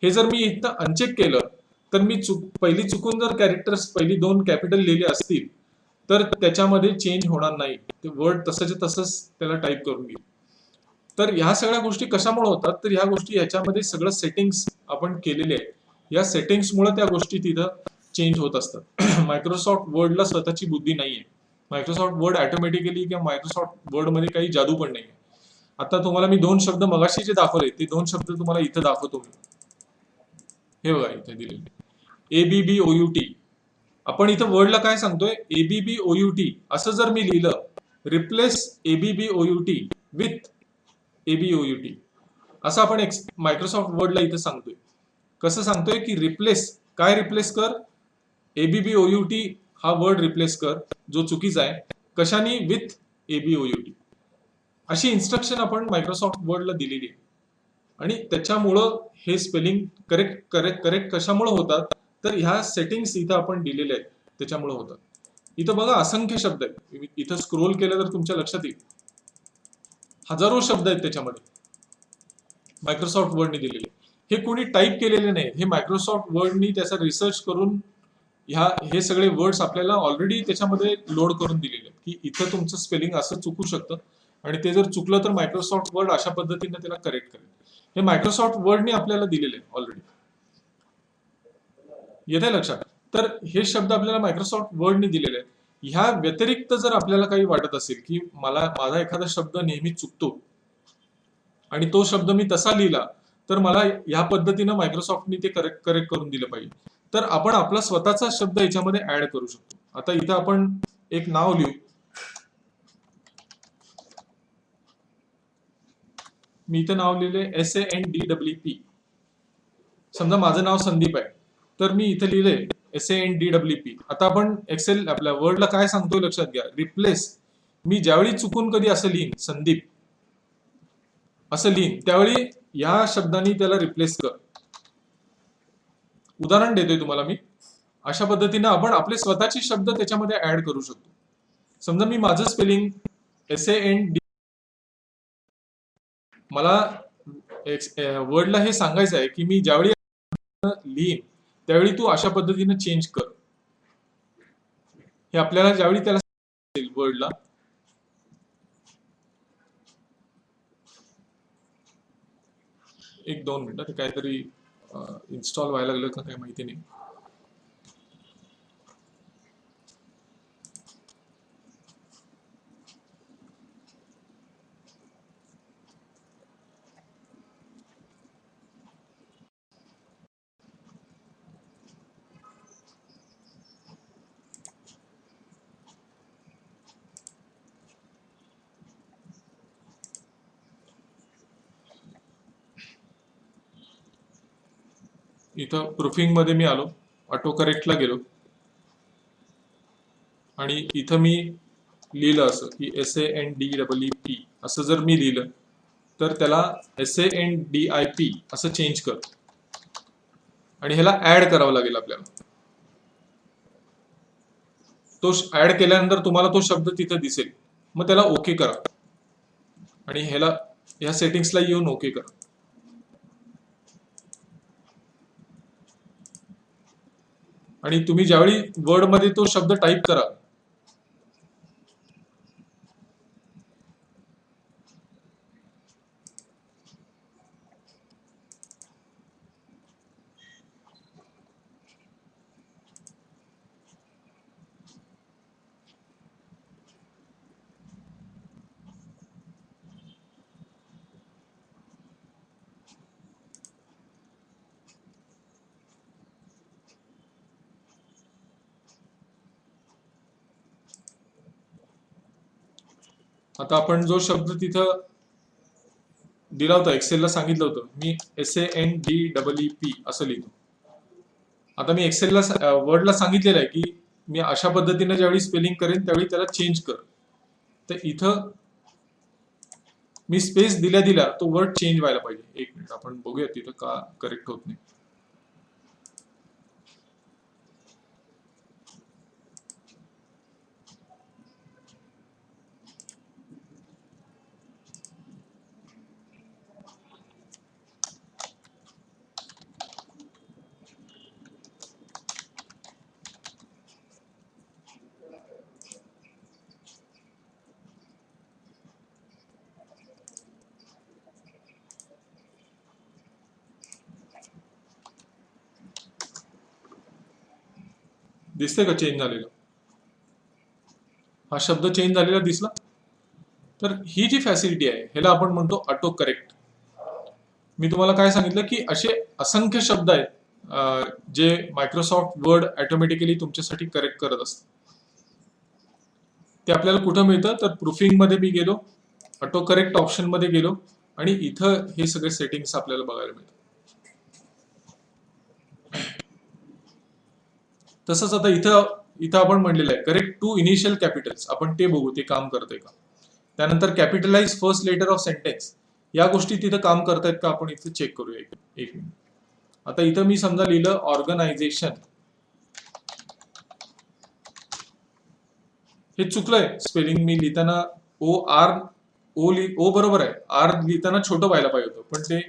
हे जर मी इथं अनचेक केलं तर मी पहिली चुकून जर कॅरेक्टर्स पहिली दोन कॅपिटल लिहिले असतील तर त्याच्यामध्ये चेंज होणार नाही. ते वर्ड तसंच त्याला टाईप करून घेईल. तर ह्या सगळ्या गोष्टी कशामुळे होतात, तर ह्या गोष्टी ह्याच्यामध्ये सगळं सेटिंग्स आपण केलेले आहे. या सेटिंग्समुळे त्या गोष्टी तिथं चेंज होत असतात. मायक्रोसॉफ्ट वर्डला स्वतःची बुद्धी नाहीये. मायक्रोसॉफ्ट वर्ड ऑटोमॅटिकली किंवा मायक्रोसॉफ्ट वर्डमध्ये काही जादू पण नाहीये. आता तुम्हाला मी 2 शब्द मगाशी जे दाखवले ते 2 शब्द तुम्हाला इथं दाखवतो मी. हे बघा इथे दिलेले ABBOUT. आपण इथं वर्डला काय सांगतोय, ABBOUT असं जर मी लिहिलं, रिप्लेस ABBOUT विथ ABOUT, असं आपण मायक्रोसॉफ्ट वर्डला इथं सांगतोय. कसं सांगतोय की रिप्लेस, काय रिप्लेस कर, ABBOUT हा वर्ड रिप्लेस कर जो चुकीचा आहे, कशाने, विथ ABOUT. अशी इन्स्ट्रक्शन आपण मायक्रोसॉफ्ट वर्डला दिलेली आहे. आणि त्याच्यामुळं हे स्पेलिंग करेक्ट करेक्ट करेक्ट कशामुळे होतात, तर ह्या सेटिंग्स इथं आपण दिलेल्या आहेत त्याच्यामुळे होतात. इथं बघा असंख्य शब्द आहेत. इथं स्क्रोल केलं तर तुमच्या लक्षात येईल हजारो शब्द आहेत त्याच्यामध्ये मायक्रोसॉफ्ट वर्डने दिलेले. हे कोणी टाईप केलेले नाही, हे मायक्रोसॉफ्ट वर्डनी त्याचा रिसर्च करून हे सगळे वर्ड्स आपल्याला ऑलरेडी त्याच्यामध्ये लोड करून दिलेले आहेत की इथं तुमचं स्पेलिंग असं चुकू शकतं आणि ते जर चुकलं तर मायक्रोसॉफ्ट वर्ड अशा पद्धतीने त्याला करेक्ट करेल. हे मायक्रोसॉफ्ट वर्डने आपल्याला दिलेले आहे ऑलरेडी. येते लक्षात. तर हे शब्द आपल्याला मायक्रोसॉफ्ट वर्डने दिलेले आहेत. ह्या व्यतिरिक्त जर आपल्याला काही वाटत असेल की माझा एखादा शब्द नेहमी चुकतो आणि तो शब्द मी तसा लिहिला, तर मला ह्या पद्धतीनं मायक्रोसॉफ्टने ते करेक्ट करेक्ट करून दिलं पाहिजे, तर आपण आपला स्वतःचा शब्द याच्यामध्ये ऍड करू शकतो. आता इथं आपण एक नाव लिहू. मी इथं नाव लिहिले SANDPP. समजा माझं नाव संदीप आहे, तर मी इथे लिहिले SANDPP. आता आपण एक्सेल आपल्या वर्डला काय सांगतोय लक्षात घ्या, रिप्लेस. मी ज्यावेळी चुकून कधी असं लिहीन संदीप असं लिहीन, त्यावेळी या शब्दांनी त्याला रिप्लेस कर. उदाहरण देतोय तुम्हाला मी. अशा पद्धतीने आपण आपले स्वतःचे शब्द त्याच्यामध्ये ऍड करू शकतो. समजा मी माझं स्पेलिंग SAND, मला वर्डला हे सांगायचं आहे की मी ज्यावेळी लिहीन त्यावेळी तू अशा पद्धतीने चेंज कर. हे आपल्याला ज्यावेळी त्याला वर्डला, एक 2 मिनिटं, ते काहीतरी इन्स्टॉल व्हायला लागलं का काय माहिती नाही. इथं प्रूफिंग मध्ये मी आलो, ऑटो करेक्टला गेलो आणि इथं मी लिहिलं असं की SANDPP असं जर मी लिहिलं, तर त्याला SANDIP असं चेंज कर आणि ह्याला ऍड करावं लागेल आपल्याला. तो ऍड केल्यानंतर तुम्हाला तो शब्द तिथं दिसेल, मग त्याला ओके करा आणि ह्या सेटिंग्सला येऊन ओके करा. आणि तुम्ही ज्यावेळी वर्ड मध्ये तो शब्द टाईप करा, आता आपण जो शब्द तिथं दिला होता, एक्सेलला सांगितलं होतं मी SANDPP असं लिहितो. आता मी एक्सेलला वर्डला सांगितलेलं आहे की मी अशा पद्धतीने ज्यावेळी स्पेलिंग करेन त्यावेळी त्याला चेंज कर. तर इथं मी स्पेस दिल्या दिल्या तो वर्ड चेंज व्हायला पाहिजे. एक मिनिट आपण बघूया तिथं का करेक्ट होत नाही. दिसते का चेंज झालेला? हा शब्द चेंज झालेला दिसला? तर ही जी फॅसिलिटी आहे ह्याला आपण म्हणतो ऑटो करेक्ट. मी तुम्हाला काय सांगितलं की असे असंख्य शब्द आहेत जे मायक्रोसॉफ्ट वर्ड ऑटोमॅटिकली तुमच्यासाठी करेक्ट करत असतं. ते आपल्याला कुठं मिळतं तर प्रूफिंग मध्ये मी गेलो, ऑटो करेक्ट ऑप्शन मध्ये गेलो आणि इथं हे सगळे सेटिंग्स आपल्याला बघायला मिळतात. तसंच आता इथं आपण म्हणलेलं आहे करेक्ट टू इनिशियल कॅपिटल्स, आपण ते बघू ते काम करतंय का. त्यानंतर capitalize first letter of sentence, या गोष्टी तिथं काम करतायत का आपण इथे चेक करूया. एक मिनिट. आता इथं मी समजा लिहिलं ऑर्गनायझेशन, हे चुकलंय स्पेलिंग. मी लिहिताना ओ बरोबर आहे, आर लिहिताना छोटं व्हायला पाहिजे होतं, पण ते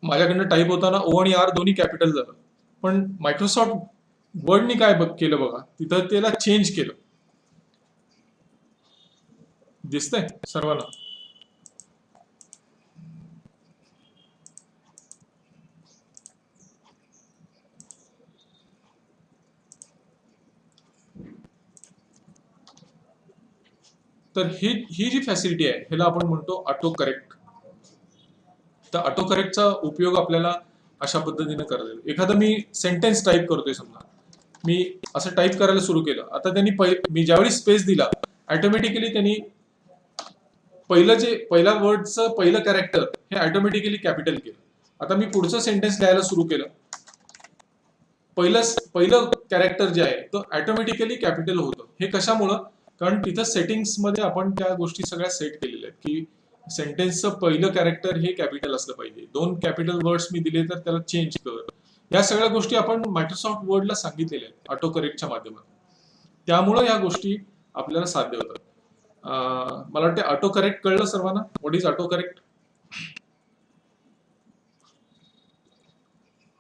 माझ्याकडनं टाईप होताना ओ आणि आर दोन्ही कॅपिटल झालं. पण मायक्रोसॉफ्ट वर्डनी काय केलं बघा, तिथं त्याला चेंज केलं. दिसतंय सर्वांना? तर ही जी फॅसिलिटी आहे ह्याला आपण म्हणतो ऑटो करेक्ट. तर ऑटो करेक्टचा उपयोग आपल्याला अशा पद्धतीने करता येईल. एखादं मी सेंटेन्स टाईप करतोय, समजा मी असं टाईप करायला सुरू केलं, आता त्यांनी मी ज्यावेळी स्पेस दिला ऑटोमॅटिकली त्यांनी पहिल्या वर्डचं पहिलं कॅरेक्टर हे ऑटोमॅटिकली कॅपिटल केलं. आता मी पुढचं सेंटेन्स लिहायला सुरू केलं, पहिलं कॅरेक्टर जे आहे तो ऑटोमॅटिकली कॅपिटल होतं. हे कशामुळं? कारण तिथं सेटिंग्स मध्ये आपण त्या गोष्टी सगळ्या सेट केलेल्या आहेत की सेंटेन्सचं पहिलं कॅरेक्टर हे कॅपिटल असलं पाहिजे. 2 कॅपिटल वर्ड्स मी दिले तर त्याला चेंज कर. या सगळ्या गोष्टी आपण मायक्रोसॉफ्ट वर्डला सांगितलेल्या आहेत ऑटो करेक्टच्या माध्यमातून. त्यामुळं या गोष्टी आपल्याला साध्य होतात. मला वाटतं ऑटो करेक्ट कळलं सर्वांना. What is auto correct?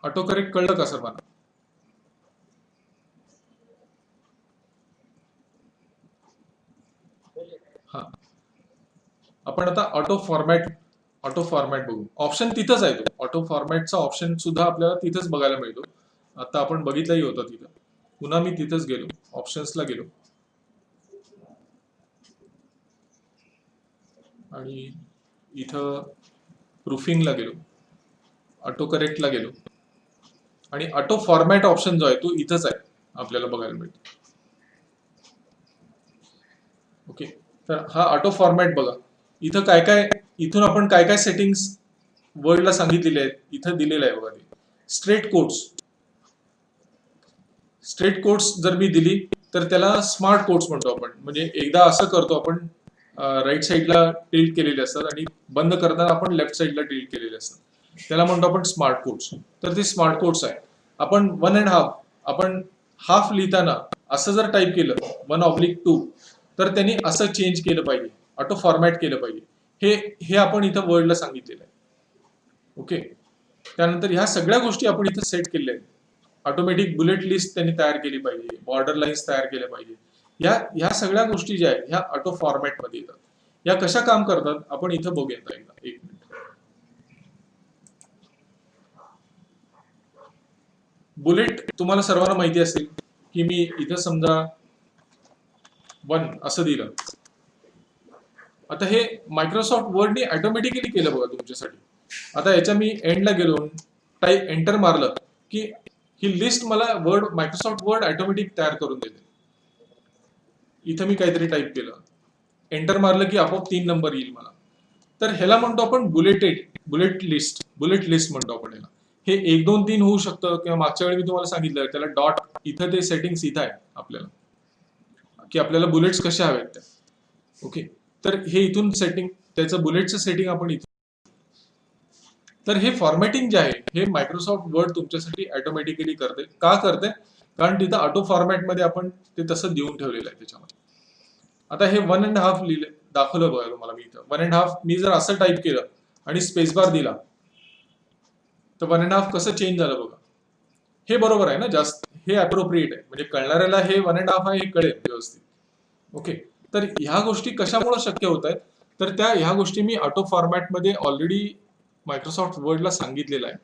Auto correct कळलं का सर्वांना? हा, आपण आता ऑटो फॉर्मॅट बघू. ऑप्शन तिथंच आहे, तो ऑटो फॉर्मॅटचा ऑप्शन सुद्धा आपल्याला तिथंच बघायला मिळतो. आता आपण बघितलंही होतं तिथं. पुन्हा मी तिथंच गेलो, ऑप्शन्सला गेलो आणि इथं प्रूफिंगला गेलो, ऑटो करेक्टला गेलो आणि ऑटो फॉर्मॅट ऑप्शन जो आहे तो इथंच आहे, आपल्याला बघायला मिळतो. ओके, तर हा ऑटो फॉर्मॅट बघा. इथं इथून आपण काय काय सेटिंग्स वर्डला सांगितलेले आहेत इथं दिलेलं आहे बघा. ते स्ट्रेट कोट्स जर मी दिली तर त्याला स्मार्ट कोट्स म्हणतो आपण. म्हणजे एकदा असं करतो आपण, राईट साईडला टिल्ट केलेले असतात आणि बंद करताना आपण लेफ्ट साईडला टिल्ट केलेले असतात, त्याला म्हणतो आपण स्मार्ट कोट्स. तर ते स्मार्ट कोट्स आहे. आपण 1.5 आपण हाफ लिहिताना असं जर टाईप केलं 1/2 तर त्यांनी असं चेंज केलं पाहिजे, ऑटो फॉर्मॅट केलं पाहिजे. हे आपण इथं वर्डला सांगितलेलं आहे. ओके, त्यानंतर ह्या सगळ्या गोष्टी आपण इथं सेट केलेल्या आहेत. ऑटोमॅटिक बुलेट लिस्ट त्यांनी तयार केली पाहिजे, बॉर्डर लाईन्स तयार केल्या पाहिजे. ह्या सगळ्या गोष्टी ज्या आहेत ह्या ऑटो फॉर्मॅट मध्ये येतात. या कशा काम करतात आपण इथं बघूया एकदा. एक मिनिट. बुलेट तुम्हाला सर्वांना माहिती असेल की मी इथं समजा 1 असं दिलं. आता हे मायक्रोसॉफ्ट वर्डने ऑटोमॅटिकली केलं बघा तुमच्यासाठी. आता याच्या मी एंडला गेलो, टाईप एंटर मारलं की ही लिस्ट मला मायक्रोसॉफ्ट वर्ड ऑटोमॅटिक तयार करून देते. इथं मी काहीतरी टाईप केलं, एंटर मारलं की आपोआप 3 नंबर येईल मला. तर ह्याला म्हणतो आपण बुलेट लिस्ट म्हणतो आपण ह्याला. हे 1 2 3 होऊ शकतं, किंवा मागच्या वेळी मी तुम्हाला सांगितलं त्याला डॉट, इथं ते सेटिंग्स इथं आहे आपल्याला की आपल्याला बुलेट्स कशा हव्यात त्या. ओके, तर हे इथून सेटिंग, त्याचं बुलेटचं सेटिंग आपण इथून. तर हे फॉर्मॅटिंग जे आहे हे मायक्रोसॉफ्ट वर्ड तुमच्यासाठी ऑटोमॅटिकली करते. का करते? कारण तिथं ऑटो फॉर्मॅटमध्ये आपण ते तसं देऊन ठेवलेलं आहे त्याच्यामध्ये. आता हे 1.5 लिहिले दाखवलं बघा तुम्हाला मी इथं. 1.5 मी जर असं टाईप केलं आणि स्पेस बार दिला तर 1.5 कसं चेंज झालं बघा. हे बरोबर आहे ना, जास्त हे अप्रोप्रिएट आहे, म्हणजे कळणाऱ्याला हे 1.5 आहे हे कळेल व्यवस्थित. ओके, तर ह्या गोष्टी कशामुळे शक्य होत आहेत तर ह्या गोष्टी मी ऑटो फॉर्मॅटमध्ये ऑलरेडी मायक्रोसॉफ्ट वर्डला सांगितलेलं आहे.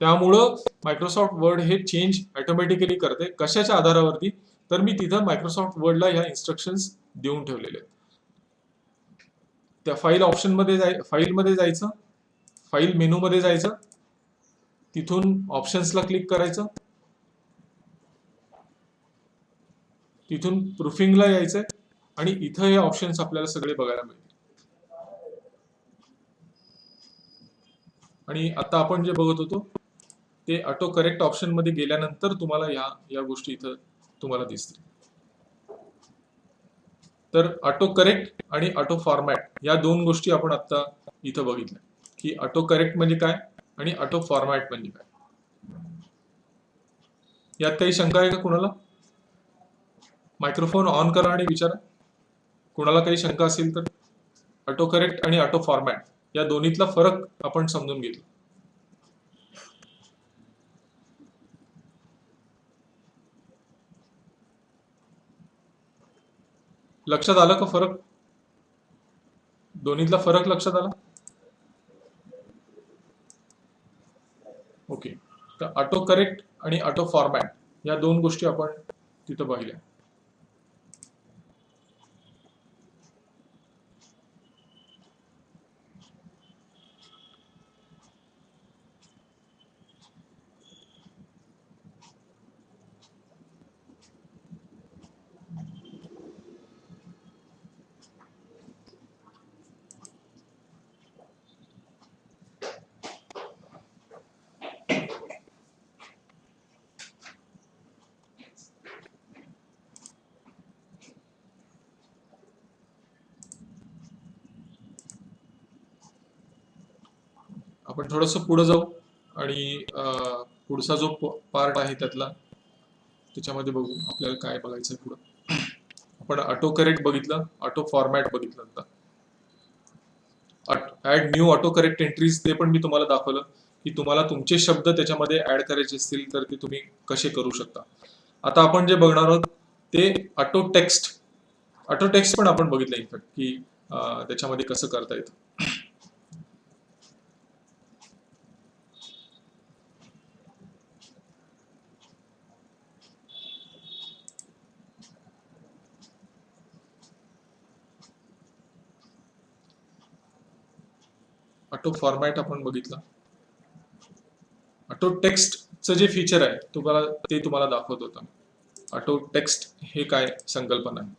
त्यामुळं मायक्रोसॉफ्ट वर्ड हे चेंज ऑटोमॅटिकली करते. कशाच्या आधारावरती? तर मी तिथं मायक्रोसॉफ्ट वर्डला ह्या इन्स्ट्रक्शन्स देऊन ठेवलेले आहेत. त्या फाईल ऑप्शनमध्ये फाईलमध्ये जायचं, फाईल मेनूमध्ये जायचं, तिथून ऑप्शन्सला क्लिक करायचं, तिथून प्रूफिंगला यायचंय आणि इथं हे ऑप्शन्स आपल्याला सगळे बघायला मिळतील. आणि आता आपण जे बघत होतो ते ऑटो करेक्ट ऑप्शन मध्ये गेल्यानंतर तुम्हाला या गोष्टी इथं तुम्हाला दिसतील. तर ऑटो करेक्ट आणि ऑटो फॉर्मॅट या दोन गोष्टी आपण आता इथं बघितल्या, की ऑटो करेक्ट म्हणजे काय आणि ऑटो फॉर्मॅट म्हणजे काय. यात काही शंका आहे का कुणाला? मायक्रोफोन ऑन करा आणि विचारा. कुणाला काही शंका असेल तर. ऑटो करेक्ट आणि ऑटो फॉर्मॅट या दोन्हीतला फरक आपण समजून घेतला. लक्षात आलं का फरक? दोन्हीतला फरक लक्षात आला? ओके. तर ऑटो करेक्ट आणि ऑटो फॉर्मॅट या दोन गोष्टी आपण तिथं पाहिल्या. आपण थोडंसं पुढे जाऊ आणि पुढचा जो पार्ट आहे त्याच्यामध्ये बघू आपल्याला काय बघायचं आहे पुढं. आपण ऑटो करेक्ट बघितलं, ऑटो फॉर्मॅट बघितलं. आता add new auto correct entries ते पण मी तुम्हाला दाखवलं की तुम्हाला तुमचे शब्द त्याच्यामध्ये ऍड करायचे असतील तर ते तुम्ही कसे करू शकता. आता आपण जे बघणार आहोत ते ऑटो टेक्स्ट. ऑटो टेक्स्ट पण आपण बघितलं इनफॅक्ट की त्याच्यामध्ये कसं करता येतं. ऑटो फॉर्मॅट आपण बघितलं. ऑटो टेक्स्टचं जे फीचर आहे ते तुम्हाला दाखवत होतं. ऑटो टेक्स्ट हे काय संकल्पना आहे.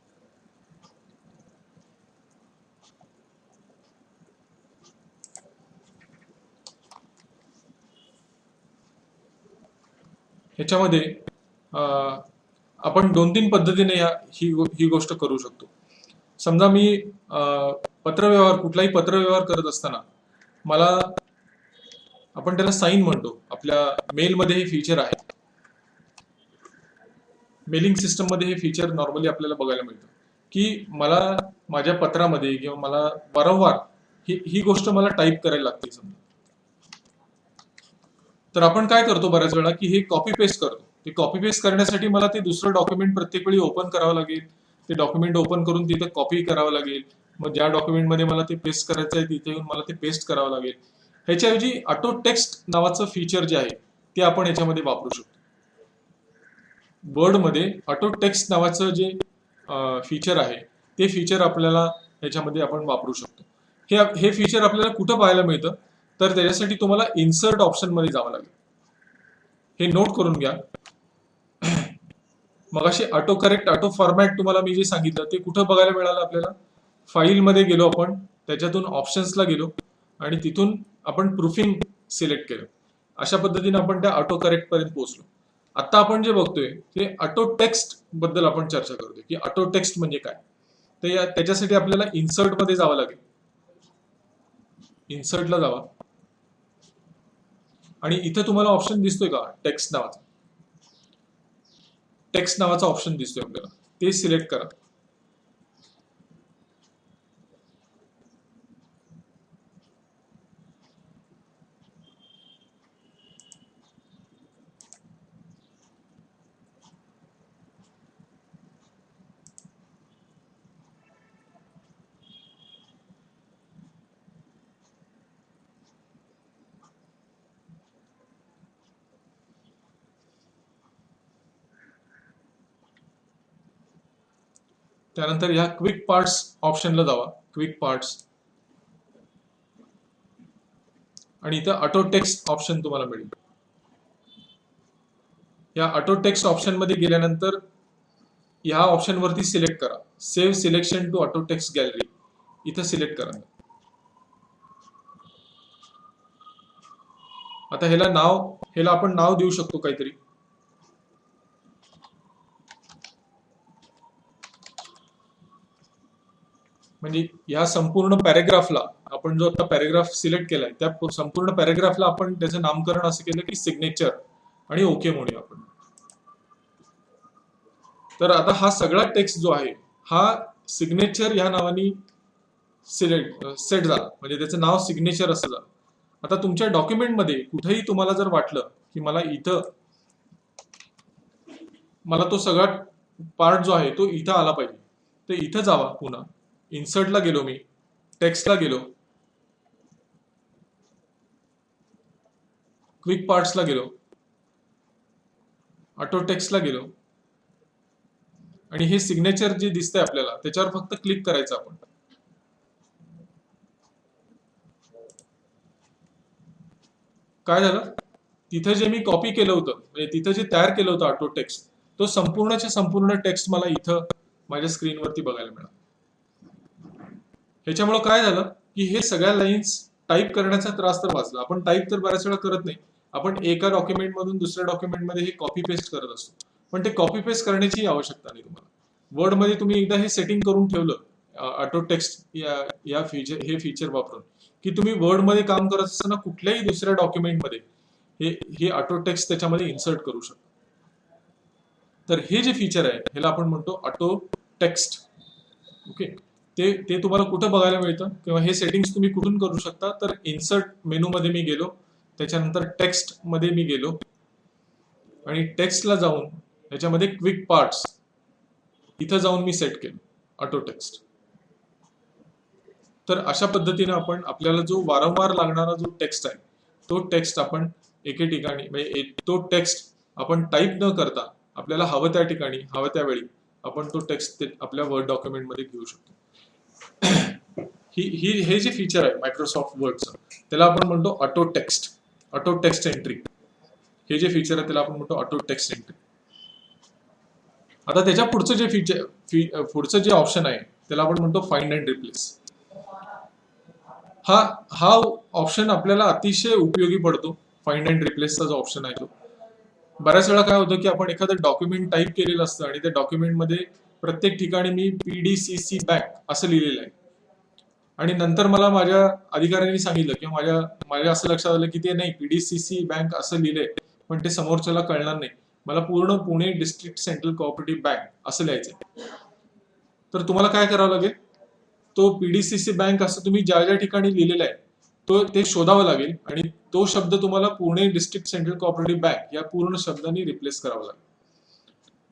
ह्याच्यामध्ये आपण 2-3 पद्धतीने ही गोष्ट करू शकतो. समजा मी कुठलाही पत्रव्यवहार करत असताना मला, आपण त्याला साईन म्हणतो, आपल्या मेलमध्ये हे फीचर आहे. मेलिंग सिस्टम मध्ये हे फीचर नॉर्मली आपल्याला बघायला मिळतं की मला माझ्या पत्रामध्ये किंवा मला वारंवार ही गोष्ट मला टाईप करायला लागते समजा. तर आपण काय करतो बऱ्याच वेळा की हे कॉपी पेस्ट करतो. ते कॉपी पेस्ट करण्यासाठी मला ते दुसरं डॉक्युमेंट प्रत्येक वेळी ओपन करावं लागेल. ते डॉक्युमेंट ओपन करून तिथे कॉपी करावं लागेल. मग ज्या डॉक्युमेंटमध्ये मला ते पेस्ट करायचं आहे तिथे येऊन मला ते पेस्ट करावं लागेल. ह्याच्याऐवजी ऑटो टेक्स्ट नावाचं फीचर जे आहे ते आपण याच्यामध्ये वापरू शकतो. वर्डमध्ये ऑटो टेक्स्ट नावाचं जे फीचर आहे ते फीचर आपल्याला ह्याच्यामध्ये आपण वापरू शकतो. हे फीचर आपल्याला कुठं पाहायला मिळतं तर त्याच्यासाठी तुम्हाला इन्सर्ट ऑप्शन मध्ये जावं लागेल. हे नोट करून घ्या. मगाशी ऑटो करेक्ट ऑटो फॉर्मॅट तुम्हाला मी जे सांगितलं ते कुठं बघायला मिळालं आपल्याला? फाईल मध्ये गेलो आपण, त्याच्यातून ऑप्शन्सला गेलो आणि तिथून आपण प्रूफिंग सिलेक्ट केलं. अशा पद्धतीने आपण त्या ऑटो करेक्ट पर्यंत पोहोचलो. आता आपण जे बघतोय ते ऑटो टेक्स्ट बद्दल आपण चर्चा करतोय की ऑटो टेक्स्ट म्हणजे काय. तर त्याच्यासाठी आपल्याला इन्सर्ट मध्ये जावं लागेल. इन्सर्टला जावा आणि इथं तुम्हाला ऑप्शन दिसतोय का टेक्स्ट नावाचा? टेक्स्ट नावाचा ऑप्शन दिसतोय आपल्याला, ते सिलेक्ट करा. त्यानंतर ह्या क्विक पार्ट्स ऑप्शनला जावा, क्विक पार्ट्स, आणि इथं ऑटो टेक्स्ट ऑप्शन तुम्हाला मिळेल. या ऑटो टेक्स्ट ऑप्शन मध्ये गेल्यानंतर ह्या ऑप्शन वरती सिलेक्ट करा, save selection to auto text gallery, इथं सिलेक्ट करा. आता ह्याला आपण नाव देऊ शकतो काहीतरी. म्हणजे या संपूर्ण पॅरेग्राफला आपण जो आता पॅरेग्राफ सिलेक्ट केलाय त्या संपूर्ण पॅरेग्राफला आपण त्याचं नामकरण असं केलं की सिग्नेचर, आणि ओके म्हणूया आपण. तर आता हा सगळा टेक्स्ट जो आहे हा सिग्नेचर ह्या नावाने सेट झाला, म्हणजे त्याचं नाव सिग्नेचर असं झालं. आता तुमच्या डॉक्युमेंटमध्ये कुठेही तुम्हाला जर वाटलं की मला तो सगळा पार्ट जो आहे तो इथं आला पाहिजे, तर इथं जावा, पुन्हा इन्सर्टला गेलो, मी टेक्स्टला गेलो, क्विक पार्ट्सला गेलो, ऑटो टेक्स्टला गेलो, आणि हे सिग्नेचर जे दिसतंय आपल्याला त्याच्यावर फक्त क्लिक करायचं आपण. काय झालं, तिथं जे मी कॉपी केलं होतं, म्हणजे तिथं जे तयार केलं होतं ऑटो टेक्स्ट, तो संपूर्णच्या संपूर्ण टेक्स्ट मला इथं माझ्या स्क्रीनवरती बघायला मिळाला. ह्याच्यामुळे काय झालं की हे सगळ्या लाईन्स टाईप करण्याचा त्रास तर वाचला. आपण टाईप तर बऱ्याच वेळा करत नाही, आपण एका डॉक्युमेंट मधून दुसऱ्या डॉक्युमेंटमध्ये हे कॉपी पेस्ट करत असतो, पण ते कॉपी पेस्ट करण्याची आवश्यकता नाही तुम्हाला. वर्डमध्ये तुम्ही एकदा हे सेटिंग करून ठेवलं ऑटो टेक्स्ट हे फीचर वापरून, की तुम्ही वर्डमध्ये काम करत असताना कुठल्याही दुसऱ्या डॉक्युमेंटमध्ये हे ऑटो टेक्स्ट त्याच्यामध्ये इन्सर्ट करू शकता. तर हे जे फीचर आहे ह्याला आपण म्हणतो ऑटो टेक्स्ट. ओके, ते तुम्हाला कुठं बघायला मिळतं किंवा हे सेटिंग्स तुम्ही कुठून करू शकता, तर इन्सर्ट मेनूमध्ये मी गेलो, त्याच्यानंतर टेक्स्ट मध्ये मी गेलो, आणि टेक्स्टला जाऊन याच्यामध्ये क्विक पार्ट्स इथं जाऊन मी सेट केलं ऑटो टेक्स्ट. तर अशा पद्धतीने आपण आपल्याला जो वारंवार लागणारा जो टेक्स्ट आहे तो टेक्स्ट आपण एके ठिकाणी, म्हणजे तो टेक्स्ट आपण टाईप न करता आपल्याला हवं त्या ठिकाणी हवं त्यावेळी आपण तो टेक्स्ट आपल्या वर्ड डॉक्युमेंटमध्ये घेऊ शकतो. हे जे फीचर आहे मायक्रोसॉफ्ट वर्डचं त्याला आपण म्हणतो ऑटो टेक्स्ट एंट्री. हे जे फीचर आहे त्याला आपण म्हणतो ऑटो टेक्स्ट एंट्री. आता त्याच्या पुढचं जे ऑप्शन आहे त्याला आपण म्हणतो फाइंड अँड रिप्लेस. हा ऑप्शन आपल्याला अतिशय उपयोगी पडतो. फाइंड अँड रिप्लेसचा जो ऑप्शन आहे तो बऱ्याच वेळा काय होतं की आपण एखादं डॉक्युमेंट टाईप केलेलं असतं आणि त्या डॉक्युमेंटमध्ये प्रत्येक ठिकाणी मी PDCC बँक असं लिहिलेलं आहे, आणि नंतर मला माझ्या अधिकाऱ्यांनी सांगितलं किंवा माझ्या असं लक्षात आलं की ते नाही, PDCC बँक असं लिहिलंय पण ते समोरच्याला कळणार नाही, मला पूर्ण Pune district central cooperative bank असं लिहायचंय. तर तुम्हाला काय करावं लागेल, तो PDCC बँक असं तुम्ही ज्या ज्या ठिकाणी लिहिलेलं आहे ते शोधावं लागेल, आणि तो शब्द तुम्हाला Pune district central cooperative bank या पूर्ण शब्दाने रिप्लेस करावा लागेल.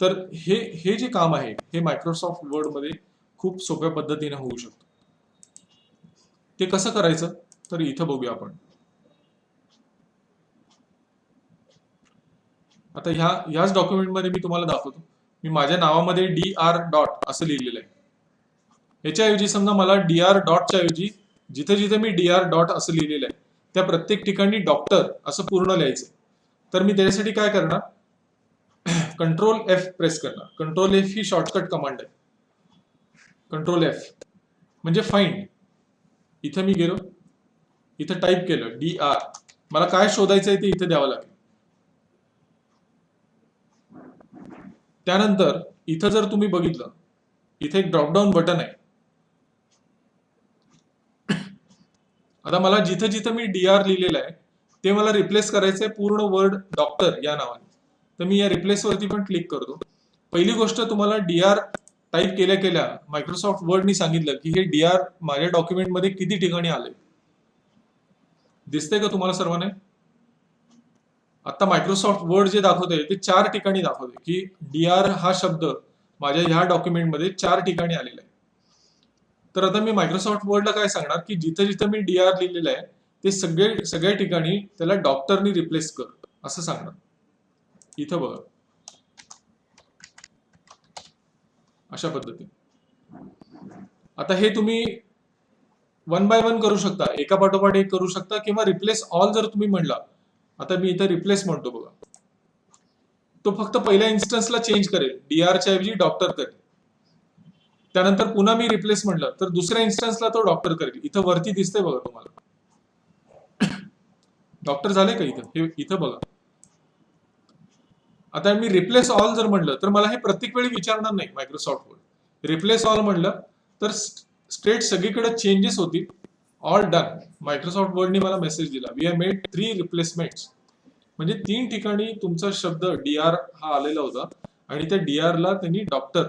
तर हे जे काम आहे हे मायक्रोसॉफ्ट वर्ड मध्ये खूप सोप्या पद्धतीने होऊ शकतं. ते कसं करायचं तर इथं बघूया आपण. आता ह्याच डॉक्युमेंटमध्ये मी तुम्हाला दाखवतो. मी माझ्या नावामध्ये DR डॉट असं लिहिलेलं आहे. याच्याऐवजी समजा मला DR डॉटच्या ऐवजी जिथे जिथे मी DR डॉट असं लिहिलेलं आहे त्या प्रत्येक ठिकाणी डॉक्टर असं पूर्ण लिहायचं. तर मी त्याच्यासाठी काय करणार, कंट्रोल F प्रेस करणार. कंट्रोल F ही शॉर्टकट कमांड आहे. कंट्रोल F म्हणजे फाइंड. इथं मी गेलो, इथं टाईप केलं DR, मला काय शोधायचं आहे ते इथं द्यावं लागेल. त्यानंतर इथं जर तुम्ही बघितलं इथे एक ड्रॉपडाऊन बटन आहे. आता मला जिथं जिथं मी DR लिहिलेलं आहे ते मला रिप्लेस करायचंय पूर्ण वर्ड डॉक्टर या नावाने. तर मी या रिप्लेस वरती पण क्लिक करतो. पहिली गोष्ट, तुम्हाला DR टाईप केल्या केल्या मायक्रोसॉफ्ट वर्डनी सांगितलं की हे DR माझ्या डॉक्युमेंटमध्ये किती ठिकाणी आले. दिसतंय का तुम्हाला सर्वांना? आता मायक्रोसॉफ्ट वर्ड जे दाखवतंय ते 4 ठिकाणी दाखवते की DR हा शब्द माझ्या ह्या डॉक्युमेंटमध्ये 4 ठिकाणी आलेला आहे. तर आता मी मायक्रोसॉफ्ट वर्डला काय सांगणार की जिथं जिथं मी DR लिहिलेलं आहे ते सगळ्या ठिकाणी त्याला डॉक्टरनी रिप्लेस कर असं सांगणार. इथं बघा, अशा पद्धतीने. आता हे तुम्ही वन बाय वन करू शकता, एका पाठोपाठ एक करू शकता, किंवा रिप्लेस ऑल जर तुम्ही म्हणला. आता मी इथं रिप्लेस म्हणतो बघा, तो फक्त पहिल्या इन्स्टन्सला चेंज करेल, डीआरच्या ऐवजी डॉक्टर करेल. त्यानंतर पुन्हा मी रिप्लेस म्हटलं तर दुसऱ्या इन्स्टन्सला तो डॉक्टर करेल. इथं वरती दिसतंय बघा तुम्हाला, डॉक्टर झाले का इथं, हे इथं बघा. आता मी रिप्लेस ऑल जर म्हटलं तर मला हे प्रत्येक वेळी विचारणार नाही मायक्रोसॉफ्ट वर्ड. रिप्लेस ऑल म्हटलं तर स्ट्रेट सगळीकडे चेंजेस होतील. All done. मायक्रोसॉफ्ट वर्डने मला मेसेज दिला, वी हॅव मेड 3 रिप्लेसमेंट्स. म्हणजे 3 ठिकाणी तुमचा शब्द डीआर हा आलेला होता आणि त्या डीआर ला त्यांनी डॉक्टर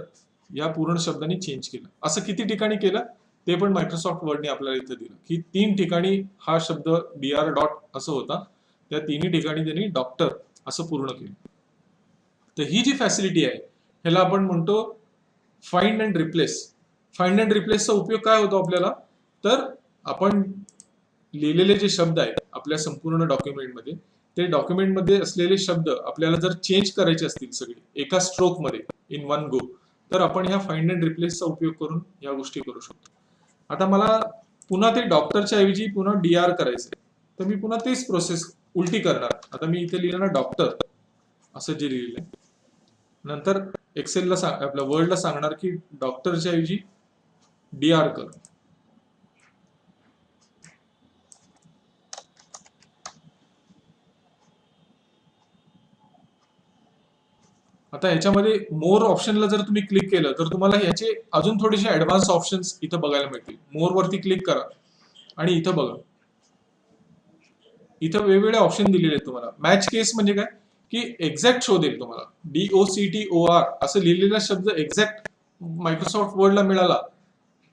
या पूर्ण शब्दाने चेंज केलं. असं किती ठिकाणी केलं ते पण मायक्रोसॉफ्ट वर्डने आपल्याला इथं दिलं की 3 ठिकाणी हा शब्द डीआर डॉट असं होता, त्या 3 ठिकाणी त्यांनी डॉक्टर असं पूर्ण केलं. तर ही जी फॅसिलिटी आहे ह्याला आपण म्हणतो find and replace. Find and रिप्लेसचा उपयोग काय होतो आपल्याला, तर आपण लिहिलेले जे शब्द आहेत आपल्या संपूर्ण डॉक्युमेंटमध्ये, ते डॉक्युमेंटमध्ये असलेले शब्द आपल्याला जर चेंज करायचे असतील सगळे एका स्ट्रोकमध्ये इन वन गो, तर आपण ह्या फाइंड अँड रिप्लेसचा उपयोग करून या गोष्टी करू शकतो. आता मला पुन्हा ते डॉक्टरच्या ऐवजी पुन्हा डीआर करायचंय, तर मी पुन्हा तेच प्रोसेस उलटी करणार. आता मी इथे लिहिलं ना डॉक्टर असं जे लिहिलंय, नंतर एक्सेलला आपल्या वर्डला सांगणार की डॉक्टरच्या ऐवजी डीआर कर. आता ह्याच्यामध्ये मोर ऑप्शनला जर तुम्ही क्लिक केलं तर तुम्हाला ह्याचे अजून थोडेसे ऍडव्हान्स ऑप्शन्स इथं बघायला मिळतील. मोर वरती क्लिक करा आणि इथं बघा, इथं वेगवेगळे ऑप्शन दिलेले आहेत तुम्हाला. मॅच केस म्हणजे काय की एक्झॅक्ट शोधेल तुम्हाला. DOCTOR असं लिहिलेला शब्द एक्झॅक्ट मायक्रोसॉफ्ट वर्डला मिळाला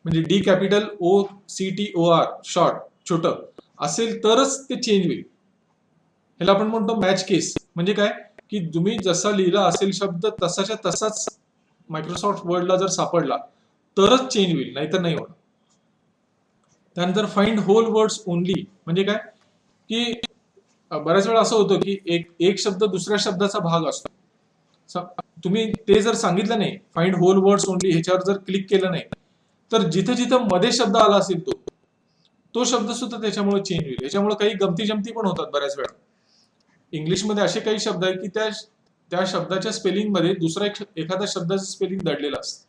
म्हणजे DOCTOR शॉर्ट छोटं असेल तरच ते चेंज होईल. ह्याला आपण म्हणतो मॅच केस. म्हणजे काय की तुम्ही जसा लिहिला असेल शब्द तसाच्या तसाच मायक्रोसॉफ्ट वर्डला जर सापडला तरच चेंज होईल, नाहीतर नाही होणार. त्यानंतर फाइंड होल वर्ड्स ओनली म्हणजे काय की बऱ्याच वेळा असं होतं की एक शब्द दुसऱ्या शब्दाचा भाग असतो. तुम्ही ते जर सांगितलं नाही फाइंड होल वर्ड्स ओनली, ह्याच्यावर जर क्लिक केलं नाही तर जिथं जिथं मध्ये शब्द आला असेल तो शब्द सुद्धा त्याच्यामुळे चेंज होईल. याच्यामुळे काही गमती जमती पण होतात बऱ्याच वेळा. इंग्लिशमध्ये असे काही शब्द आहेत की त्या शब्दाच्या स्पेलिंग मध्ये दुसरा एखाद्या शब्दाचं स्पेलिंग दडलेलं असतं.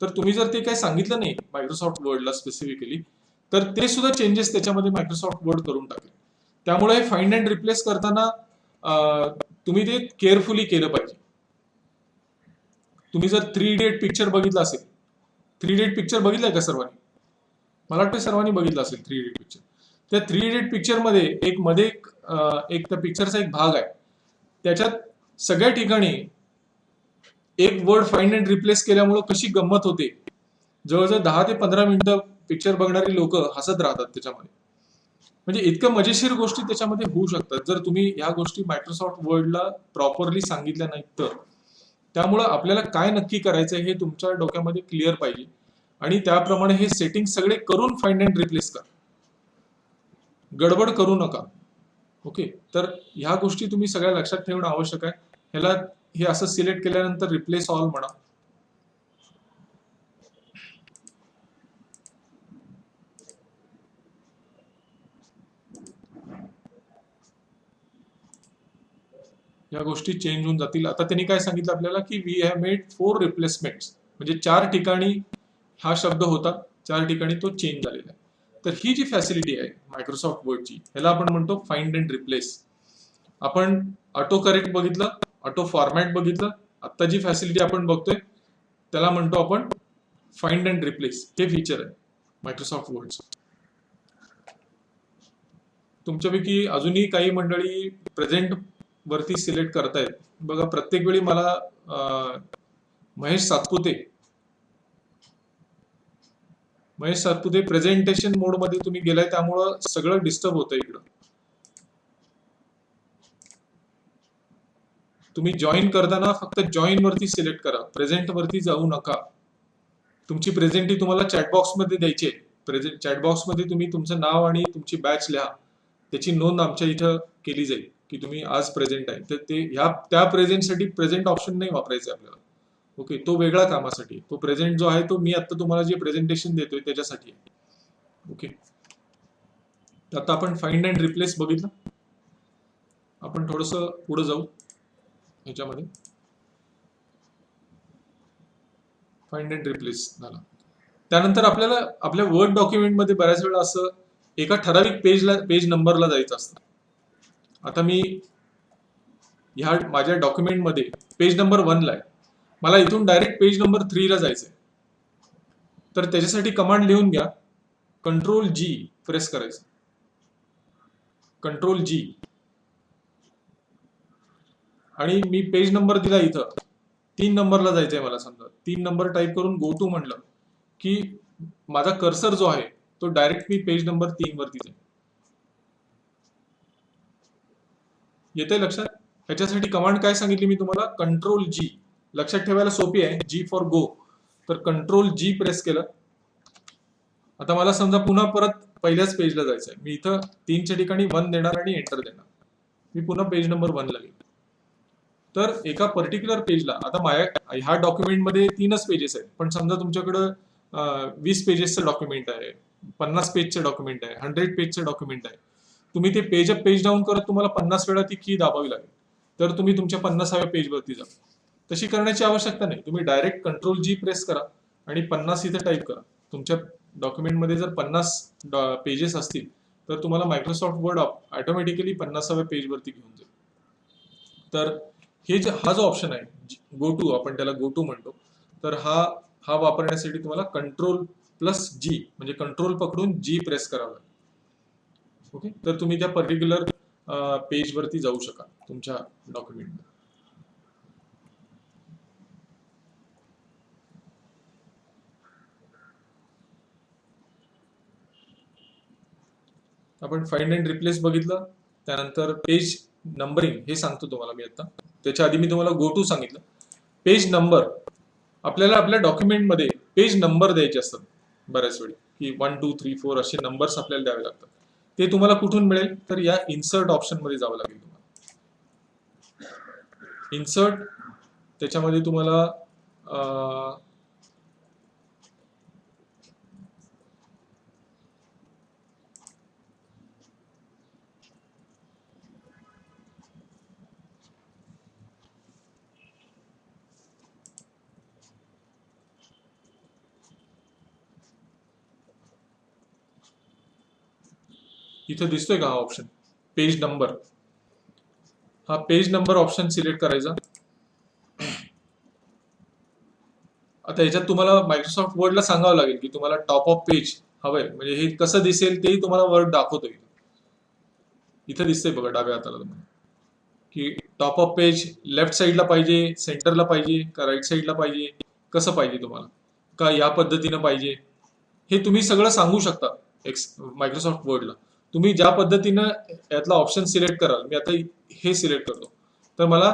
तर तुम्ही जर ते काही सांगितलं नाही मायक्रोसॉफ्ट वर्डला स्पेसिफिकली, तर ते सुद्धा चेंजेस त्याच्यामध्ये मायक्रोसॉफ्ट वर्ड करून टाकेल. त्यामुळे फाइंड अँड रिप्लेस करताना तुम्ही ते केअरफुली केलं पाहिजे. तुम्ही जर 3 इडियट पिक्चर बघितला असेल, 3 इडियट पिक्चर बघितलाय का सर्वांनी? मला वाटतं सर्वांनी बघितलं असेल 3 इडियट पिक्चर. त्या 3 इडियट पिक्चर मध्ये एक त्या पिक्चरचा एक भाग आहे, त्याच्यात सगळ्या ठिकाणी एक वर्ड फाइंड अँड रिप्लेस केल्यामुळे कशी गंमत होते. जवळजवळ 10 ते 15 मिनिटं पिक्चर बघणारी लोक हसत राहतात त्याच्यामध्ये. म्हणजे इतक्या मजेशीर गोष्टी त्याच्यामध्ये होऊ शकतात जर तुम्ही ह्या गोष्टी मायक्रोसॉफ्ट वर्डला प्रॉपरली सांगितल्या नाहीत तर. त्यामुळं आपल्याला काय नक्की करायचं हे तुमच्या डोक्यामध्ये क्लिअर पाहिजे आणि त्याप्रमाणे हे सेटिंग सगळे करून फाइंड अँड रिप्लेस करा. गडबड करू नका. ओके, तर ह्या गोष्टी तुम्ही सगळ्या लक्षात ठेवणं आवश्यक आहे. ह्याला हे असं सिलेक्ट केल्यानंतर रिप्लेस ऑल म्हणा. या गोष्टी चेंज होऊन जातील. आता त्यांनी काय सांगितलं आपल्याला की वी हॅव मेड 4 रिप्लेसमेंट्स म्हणजे 4 ठिकाणी हा शब्द होता, 4 ठिकाणी तो चेंज झालेला आहे. तर ही जी फॅसिलिटी आहे मायक्रोसॉफ्ट वर्डची ह्याला आपण म्हणतो फाइंड अँड रिप्लेस. आपण ऑटो करेक्ट बघितलं, ऑटो फॉर्मॅट बघितलं. आता जी फॅसिलिटी आपण बघतोय त्याला म्हणतो आपण फाइंड अँड रिप्लेस. हे फीचर आहे मायक्रोसॉफ्ट वर्डचं. तुमच्यापैकी अजूनही काही मंडळी प्रेझेंट वरती सिलेक्ट करतायत बघा. प्रत्येक वेळी मला महेश सातपुते प्रेझेंटेशन मोड मध्ये तुम्ही गेलाय त्यामुळं सगळं डिस्टर्ब होतं इकडं. तुम्ही जॉईन करताना फक्त जॉईन वरती सिलेक्ट करा, प्रेझेंट वरती जाऊ नका. तुमची प्रेझेंटी तुम्हाला चॅटबॉक्स मध्ये द्यायची आहे. चॅटबॉक्स मध्ये तुम्ही तुमचं नाव आणि तुमची बॅच लिहा, त्याची नोंद आमच्या इथं केली जाईल की तुम्ही आज प्रेझेंट आहे. तर त्या प्रेझेंटसाठी प्रेझेंट ऑप्शन नाही वापरायचं आपल्याला. ओके, तो वेगळा कामासाठी. तो प्रेझेंट जो आहे तो मी आता तुम्हाला जे प्रेझेंटेशन देतोय त्याच्यासाठी आहे. ओके, तर आता आपण फाइंड अँड रिप्लेस बघितलं. आपण थोडस पुढे जाऊ ह्याच्यामध्ये. फाइंड अँड रिप्लेस झाला. त्यानंतर आपल्याला आपल्या वर्ड डॉक्युमेंटमध्ये बऱ्याच वेळा असं एका ठराविक पेज नंबरला जायचं असतं. आता मी ह्या माझ्या डॉक्युमेंटमध्ये पेज नंबर 1 ला आहे, मला इथून डायरेक्ट पेज नंबर 3 ला जायचंय. तर त्याच्यासाठी कमांड लिहून घ्या, कंट्रोल जी प्रेस करायचं. कंट्रोल जी, आणि मी पेज नंबर दिला इथं 3 नंबरला जायचंय मला. समजा 3 नंबर टाईप करून गो टू म्हणलं की माझा कर्सर जो आहे तो डायरेक्ट मी पेज नंबर 3 वरती जाईल. येते लक्षात? ह्याच्यासाठी कमांड काय सांगितली मी तुम्हाला, कंट्रोल जी. लक्षात ठेवायला सोपी आहे, जी फॉर गो. तर कंट्रोल जी प्रेस केलं. आता मला समजा पुन्हा परत पहिल्याच पेजला जायचंय. मी इथं 3च्या ठिकाणी 1 देणार आणि एंटर देणार. मी पुन्हा पेज नंबर 1 ला गेलो. तर एका पर्टिक्युलर पेजला, आता माझ्या ह्या डॉक्युमेंटमध्ये 3च पेजेस आहेत, पण समजा तुमच्याकडं 20 पेजेसचं डॉक्युमेंट आहे, 50 पेजचं डॉक्युमेंट आहे, 100 पेजचं डॉक्युमेंट आहे. तुम्ही ते पेज अप पेज डाऊन करत तुम्हाला 50 वेळा ती की दाबावी लागेल, तर तुम्ही तुमच्या 50व्या पेजवरती जा. तशी करण्याची आवश्यकता नाही. तुम्ही डायरेक्ट कंट्रोल जी प्रेस करा आणि 50 इथं टाईप करा. तुमच्या डॉक्युमेंटमध्ये जर 50 पेजेस असतील तर तुम्हाला मायक्रोसॉफ्ट वर्ड ऑटोमॅटिकली 50व्या पेजवरती घेऊन जाईल. तर हा जो ऑप्शन आहे गो टू, आपण त्याला गो टू म्हणतो, तर हा वापरण्यासाठी तुम्हाला कंट्रोल प्लस जी म्हणजे कंट्रोल पकडून जी प्रेस करावं लागेल. ओके, तर तुम्ही त्या पर्टिक्युलर पेजवरती जाऊ शकाल तुमच्या डॉक्युमेंटमध्ये. आपण फाइंड अँड रिप्लेस बघितलं. त्यानंतर पेज नंबरिंग हे सांगतो तुम्हाला मी आता. त्याच्या आधी मी तुम्हाला गो टू सांगितलं. पेज नंबर, आपल्याला आपल्या डॉक्युमेंटमध्ये पेज नंबर द्यायचे असतात बऱ्याच वेळी, की 1 2 3 4 असे नंबर्स आपल्याला द्यावे लागतात. ते तुम्हाला कुठून मिळेल, तर या इन्सर्ट ऑप्शन मध्ये जावं लागेल तुम्हाला. इन्सर्ट, त्याच्यामध्ये तुम्हाला इथं दिसतोय का हा ऑप्शन, पेज नंबर. हा पेज नंबर ऑप्शन सिलेक्ट करायचा. आता ह्याच्यात तुम्हाला मायक्रोसॉफ्ट वर्डला सांगावं लागेल की तुम्हाला टॉप ऑफ पेज हवंय, म्हणजे हे कसं दिसेल तेही तुम्हाला वर्ड दाखवतो. इथं दिसतंय बघा डाव्या हाताला तुम्हाला, की टॉप ऑफ पेज लेफ्ट साईडला पाहिजे, सेंटरला पाहिजे का राईट साईडला पाहिजे, कसं पाहिजे तुम्हाला, का या पद्धतीनं पाहिजे, हे तुम्ही सगळं सांगू शकता मायक्रोसॉफ्ट वर्डला. तुम्ही ज्या पद्धतीनं यातला ऑप्शन सिलेक्ट कराल, मी आता हे सिलेक्ट करतो, तर मला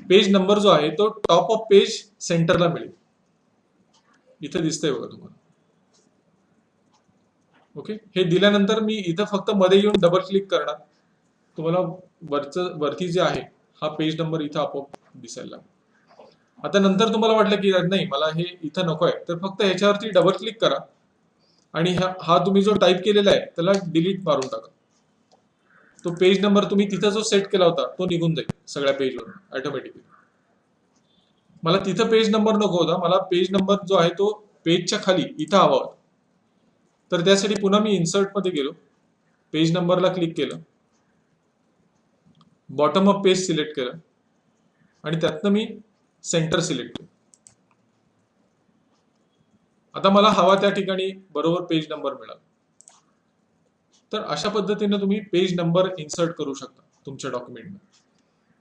पेज नंबर जो आहे तो टॉप ऑफ पेज सेंटरला मिळेल. इथं दिसतंय बघा तुम्हाला. ओके, हे दिल्यानंतर मी इथं फक्त मध्ये येऊन डबल क्लिक करणार. तुम्हाला वरती जे आहे हा पेज नंबर इथं आपोआप दिसायला लागेल. आता नंतर तुम्हाला वाटलं की नाही मला हे इथं नको आहे, तर फक्त ह्याच्यावरती डबल क्लिक करा आणि हा तुम्ही जो टाईप केलेला आहे त्याला डिलीट मारून टाका. तो पेज नंबर तुम्ही तिथं जो सेट केला होता तो निघून जाईल सगळ्या पेजवर ऑटोमॅटिकली. मला तिथं पेज नंबर नको होता, मला पेज नंबर जो आहे तो पेजच्या खाली इथं हवा होता. तर त्यासाठी पुन्हा मी इन्सर्ट मध्ये गेलो, पेज नंबरला क्लिक केलं, बॉटम ऑफ पेज सिलेक्ट केलं आणि त्यातनं मी सेंटर सिलेक्ट केलं. आता मला हवा त्या ठिकाणी बरोबर पेज नंबर मिळाला. तर अशा पद्धतीने तुम्ही पेज नंबर इन्सर्ट करू शकता तुमच्या डॉक्युमेंटमध्ये.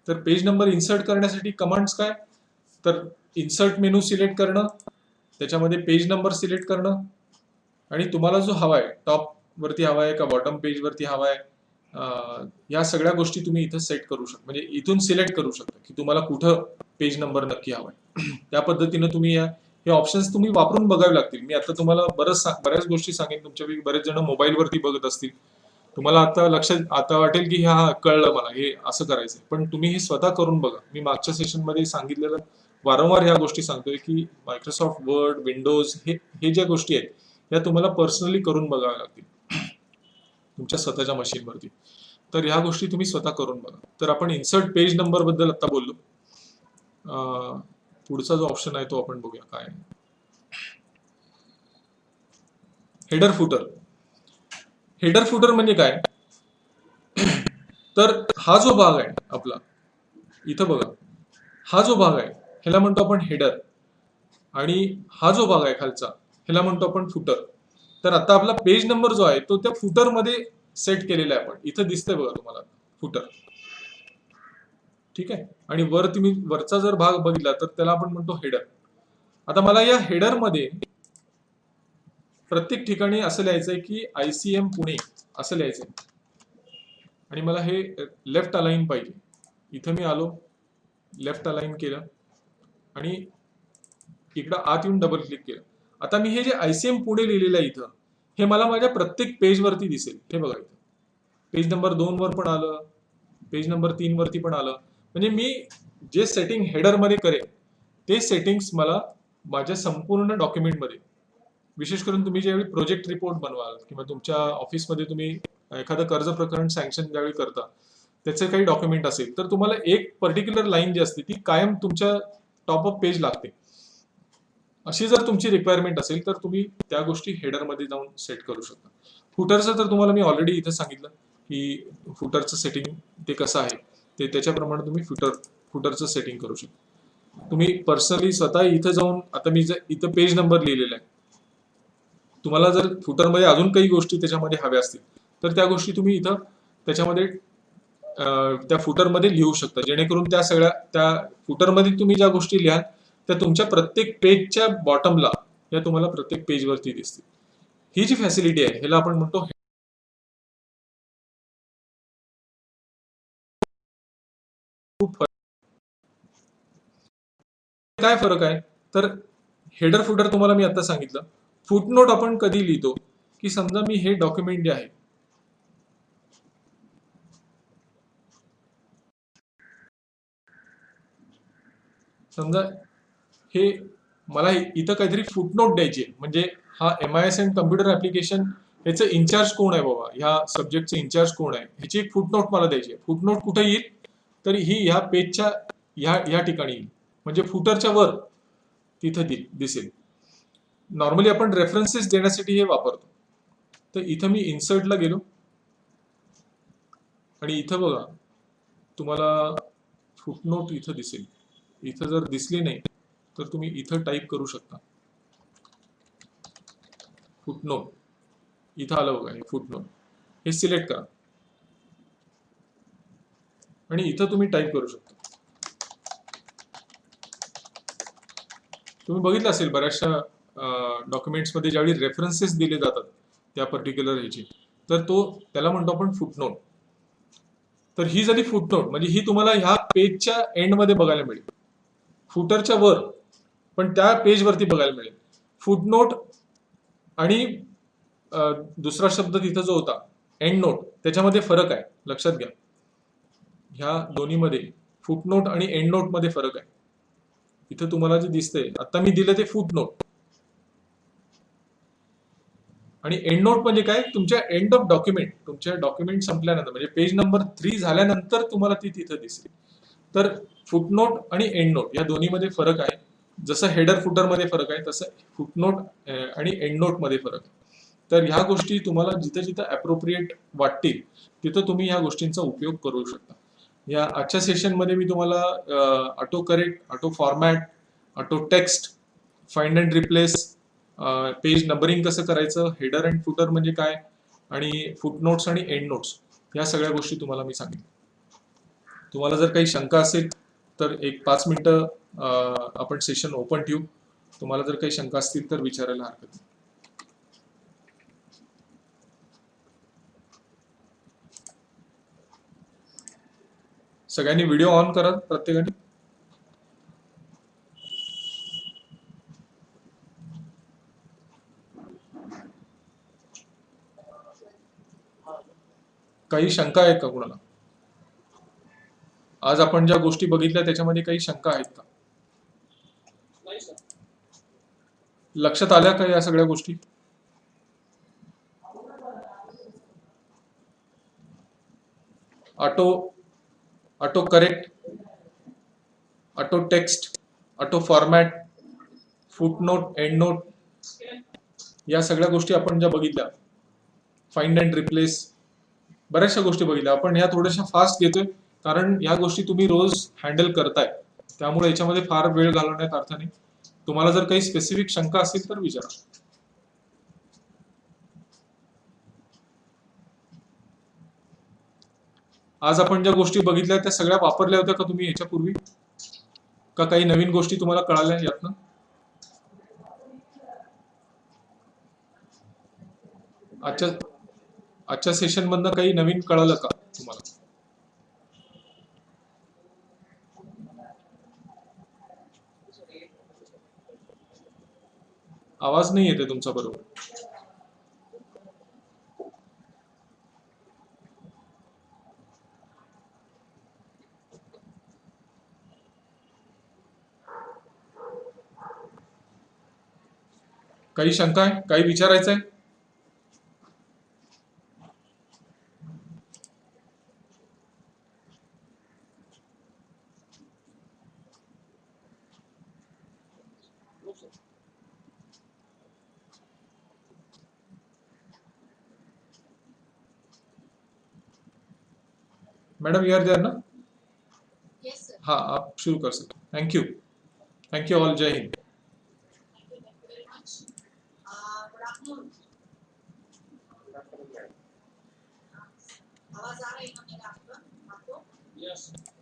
तर पेज नंबर इन्सर्ट करण्यासाठी कमांड्स काय, तर इन्सर्ट मेनू सिलेक्ट करणं, त्याच्यामध्ये पेज नंबर सिलेक्ट करणं, आणि तुम्हाला जो हवा आहे टॉप वरती हवा आहे का बॉटम पेज वरती हवा आहे, या सगळ्या गोष्टी तुम्ही इथं सेट करू शकता. म्हणजे इथून सिलेक्ट करू शकता की तुम्हाला कुठं पेज नंबर नक्की हवा आहे. त्या पद्धतीने तुम्ही हे ऑप्शन्स तुम्ही वापरून बघावे लागतील. मी आता तुम्हाला बऱ्याच गोष्टी सांगेन. तुमच्यापैकी बरेच जण मोबाईलवरती बघत असतील, तुम्हाला आता लक्षात आता वाटेल की हा कळलं मला, हे असं करायचंय, पण तुम्ही हे स्वतः करून बघा. मी मागच्या सेशनमध्ये सांगितलेलं वारंवार ह्या गोष्टी सांगतोय की मायक्रोसॉफ्ट वर्ड, विंडोज हे ज्या गोष्टी आहेत या तुम्हाला पर्सनली करून बघाव्या लागतील तुमच्या स्वतःच्या मशीनवरती. तर ह्या गोष्टी तुम्ही स्वतः करून बघा. तर आपण इन्सर्ट पेज नंबर बद्दल आता बोललो. पुढचा जो ऑप्शन आहे तो आपण बघूया काय आहे. Header footer. हेडर फुटर म्हणजे काय, तर हा जो भाग आहे आपला इथं बघा, हा जो भाग आहे ह्याला म्हणतो आपण हेडर, आणि हा जो भाग आहे खालचा ह्याला म्हणतो आपण फुटर. तर आता आपला पेज नंबर जो आहे तो त्या फुटर मध्ये सेट केलेला आहे. आपण इथं दिसतंय बघा तुम्हाला फुटर, ठीक आहे. आणि वर तुम्ही वरचा जर भाग बघितला तर त्याला आपण म्हणतो हेडर. आता मला या हेडर मध्ये प्रत्येक ठिकाणी असं लिहायचंय की ICM पुणे असं लिहायचंय, आणि मला हे लेफ्ट अलाइन पाहिजे. इथं मी आलो, लेफ्ट अलाइन केलं आणि इकडं आत येऊन डबल क्लिक केलं. आता मी हे जे ICM पुणे लिहिलेलं आहे इथं, हे मला माझ्या प्रत्येक पेज वरती दिसेल. हे बघा इथं पेज नंबर 2 वर पण आलं, पेज नंबर 3 वरती पण आलं. म्हणजे मी जे सेटिंग हेडर मध्ये करेन ते सेटिंग्स मला माझ्या संपूर्ण डॉक्युमेंटमध्ये, विशेष करून तुम्ही ज्यावेळी प्रोजेक्ट रिपोर्ट बनवाल किंवा तुमच्या ऑफिसमध्ये तुम्ही एखादं कर्ज प्रकरण सँक्शन ज्यावेळी करता त्याचे काही डॉक्युमेंट असेल तर तुम्हाला एक पर्टिक्युलर लाईन जी असते ती कायम तुमच्या टॉप ऑफ पेज लागते. अशी जर तुमची रिक्वायरमेंट असेल तर तुम्ही त्या गोष्टी हेडरमध्ये जाऊन सेट करू शकता. फुटरचं तर तुम्हाला मी ऑलरेडी इथं सांगितलं की फुटरचं सेटिंग ते कसं आहे, ते त्याच्याप्रमाणे तुम्ही फुटरचं सेटिंग करू शकता. तुम्ही पर्सनली स्वतः इथं जाऊन, आता मी इथं पेज नंबर लिहिलेला आहे, तुम्हाला जर फुटरमध्ये अजून काही गोष्टी त्याच्यामध्ये हव्या असतील तर त्या गोष्टी तुम्ही इथं त्याच्यामध्ये त्या फुटरमध्ये लिहू शकता, जेणेकरून त्या सगळ्या त्या फुटरमध्ये तुम्ही ज्या गोष्टी लिहाल त्या तुमच्या प्रत्येक पेजच्या बॉटमला या तुम्हाला प्रत्येक पेजवरती दिसतील. ही जी फॅसिलिटी आहे ह्याला आपण म्हणतो खूप काय फरक आहे. तर हेडर फुटर तुम्हाला मी आता सांगितलं. फुटनोट आपण कधी लिहितो की समजा मी हे डॉक्युमेंट जे आहे, समजा हे मला इथं काहीतरी फुटनोट द्यायची आहे, म्हणजे हा MIS कम्प्युटर ऍप्लिकेशन ह्याचं इन्चार्ज कोण आहे बाबा, ह्या सब्जेक्टचं इन्चार्ज कोण आहे, ह्याची एक फुटनोट मला द्यायची आहे. फुटनोट कुठे येईल तर ही ह्या पेजच्या ह्या ठिकाणी येईल, म्हणजे फुटरच्या वर तिथं दिसेल. नॉर्मली आपण रेफरन्सेस देण्यासाठी हे वापरतो. तर इथं मी इन्सर्टला गेलो आणि इथं बघा तुम्हाला फुटनोट इथं दिसेल. इथं जर दिसली नाही तर तुम्ही इथं टाईप करू शकता फुटनोट. इथं आलं बघा हे फुटनोट, हे सिलेक्ट करा आणि इथं तुम्ही टाईप करू शकता. तुम्ही बघितलं असेल बऱ्याचशा डॉक्युमेंट्समध्ये ज्यावेळी रेफरन्सेस दिले जातात त्या पर्टिक्युलर ह्याची, तर त्याला म्हणतो आपण फुटनोट. तर ही झाली फुटनोट, म्हणजे ही तुम्हाला ह्या पेजच्या एंडमध्ये बघायला मिळेल, फुटरच्या वर पण त्या पेजवरती बघायला मिळेल. फुटनोट आणि दुसरा शब्द तिथं जो होता एंड नोट, त्याच्यामध्ये फरक आहे, लक्षात घ्या. ह्या दोन्हीमध्ये फुटनोट आणि एंड नोट मध्ये फरक आहे. इथं तुम्हाला जे दिसतंय आता मी दिलं ते फुटनोट, आणि एंड नोट म्हणजे काय, तुमच्या एंड ऑफ डॉक्युमेंट, तुमच्या डॉक्युमेंट संपल्यानंतर म्हणजे पेज नंबर 3 झाल्यानंतर तुम्हाला ती तिथं दिसेल. तर फुटनोट आणि एंड नोट या दोन्हीमध्ये फरक आहे. जसं हेडर फुटर मध्ये फरक आहे तसं फुटनोट आणि एंड नोट मध्ये फरक आहे. तर ह्या गोष्टी तुम्हाला जिथं जिथं अप्रोप्रिएट वाटतील तिथं तुम्ही ह्या गोष्टींचा उपयोग करू शकता. या आजच्या सेशनमध्ये मी तुम्हाला auto correct, auto format, auto text, find and replace, page numbering कसं करायचं, हेडर अँड फुटर म्हणजे काय, आणि फुटनोट्स आणि एंड नोट्स या सगळ्या गोष्टी तुम्हाला मी सांगितल्या. तुम्हाला जर काही शंका असेल तर एक 5 मिनिटं आपण सेशन ओपन ठेवू. तुम्हाला जर काही शंका असतील तर विचारायला हरकत नाही. सगळ्यांनी व्हिडिओ ऑन करा प्रत्येकाने. काही शंका आहेत का कुणाला? आज आपण ज्या गोष्टी बघितल्या त्याच्यामध्ये काही शंका आहेत का? लक्षात आल्या का या सगळ्या गोष्टी? Auto auto correct, auto text, auto format, footnote, end note, या सगळ्या गोष्टी आपण ज्या बघितल्या, फाइंड अँड रिप्लेस, बऱ्याचशा गोष्टी बघितल्या आपण. ह्या थोड्याशा फास्ट घेतोय कारण या गोष्टी तुम्ही रोज हँडल करताय, त्यामुळे याच्यामध्ये फार वेळ घालवण्यात अर्थ नाही. तुम्हाला जर काही स्पेसिफिक शंका असेल तर विचारा. आज आपण ज्या गोष्टी बघितल्या त्या सगळ्या वापरल्या होत्या का तुम्ही याच्यापूर्वी, का काही नवीन गोष्टी तुम्हाला कळाल्या यातनं? आजच्या आजच्या सेशन मधनं काही नवीन कळालं का तुम्हाला? आवाज नाही येते तुमचा बरोबर. काही शंका आहे, काही विचारायचं आहे? मैडम यू आर देयर ना? Yes, sir. हाँ, आप शुरू कर सकते. Thank you. Thank you all. जय हिंद. Thank you very much. Good afternoon. आवाज आ रही है ना मेरा आपको?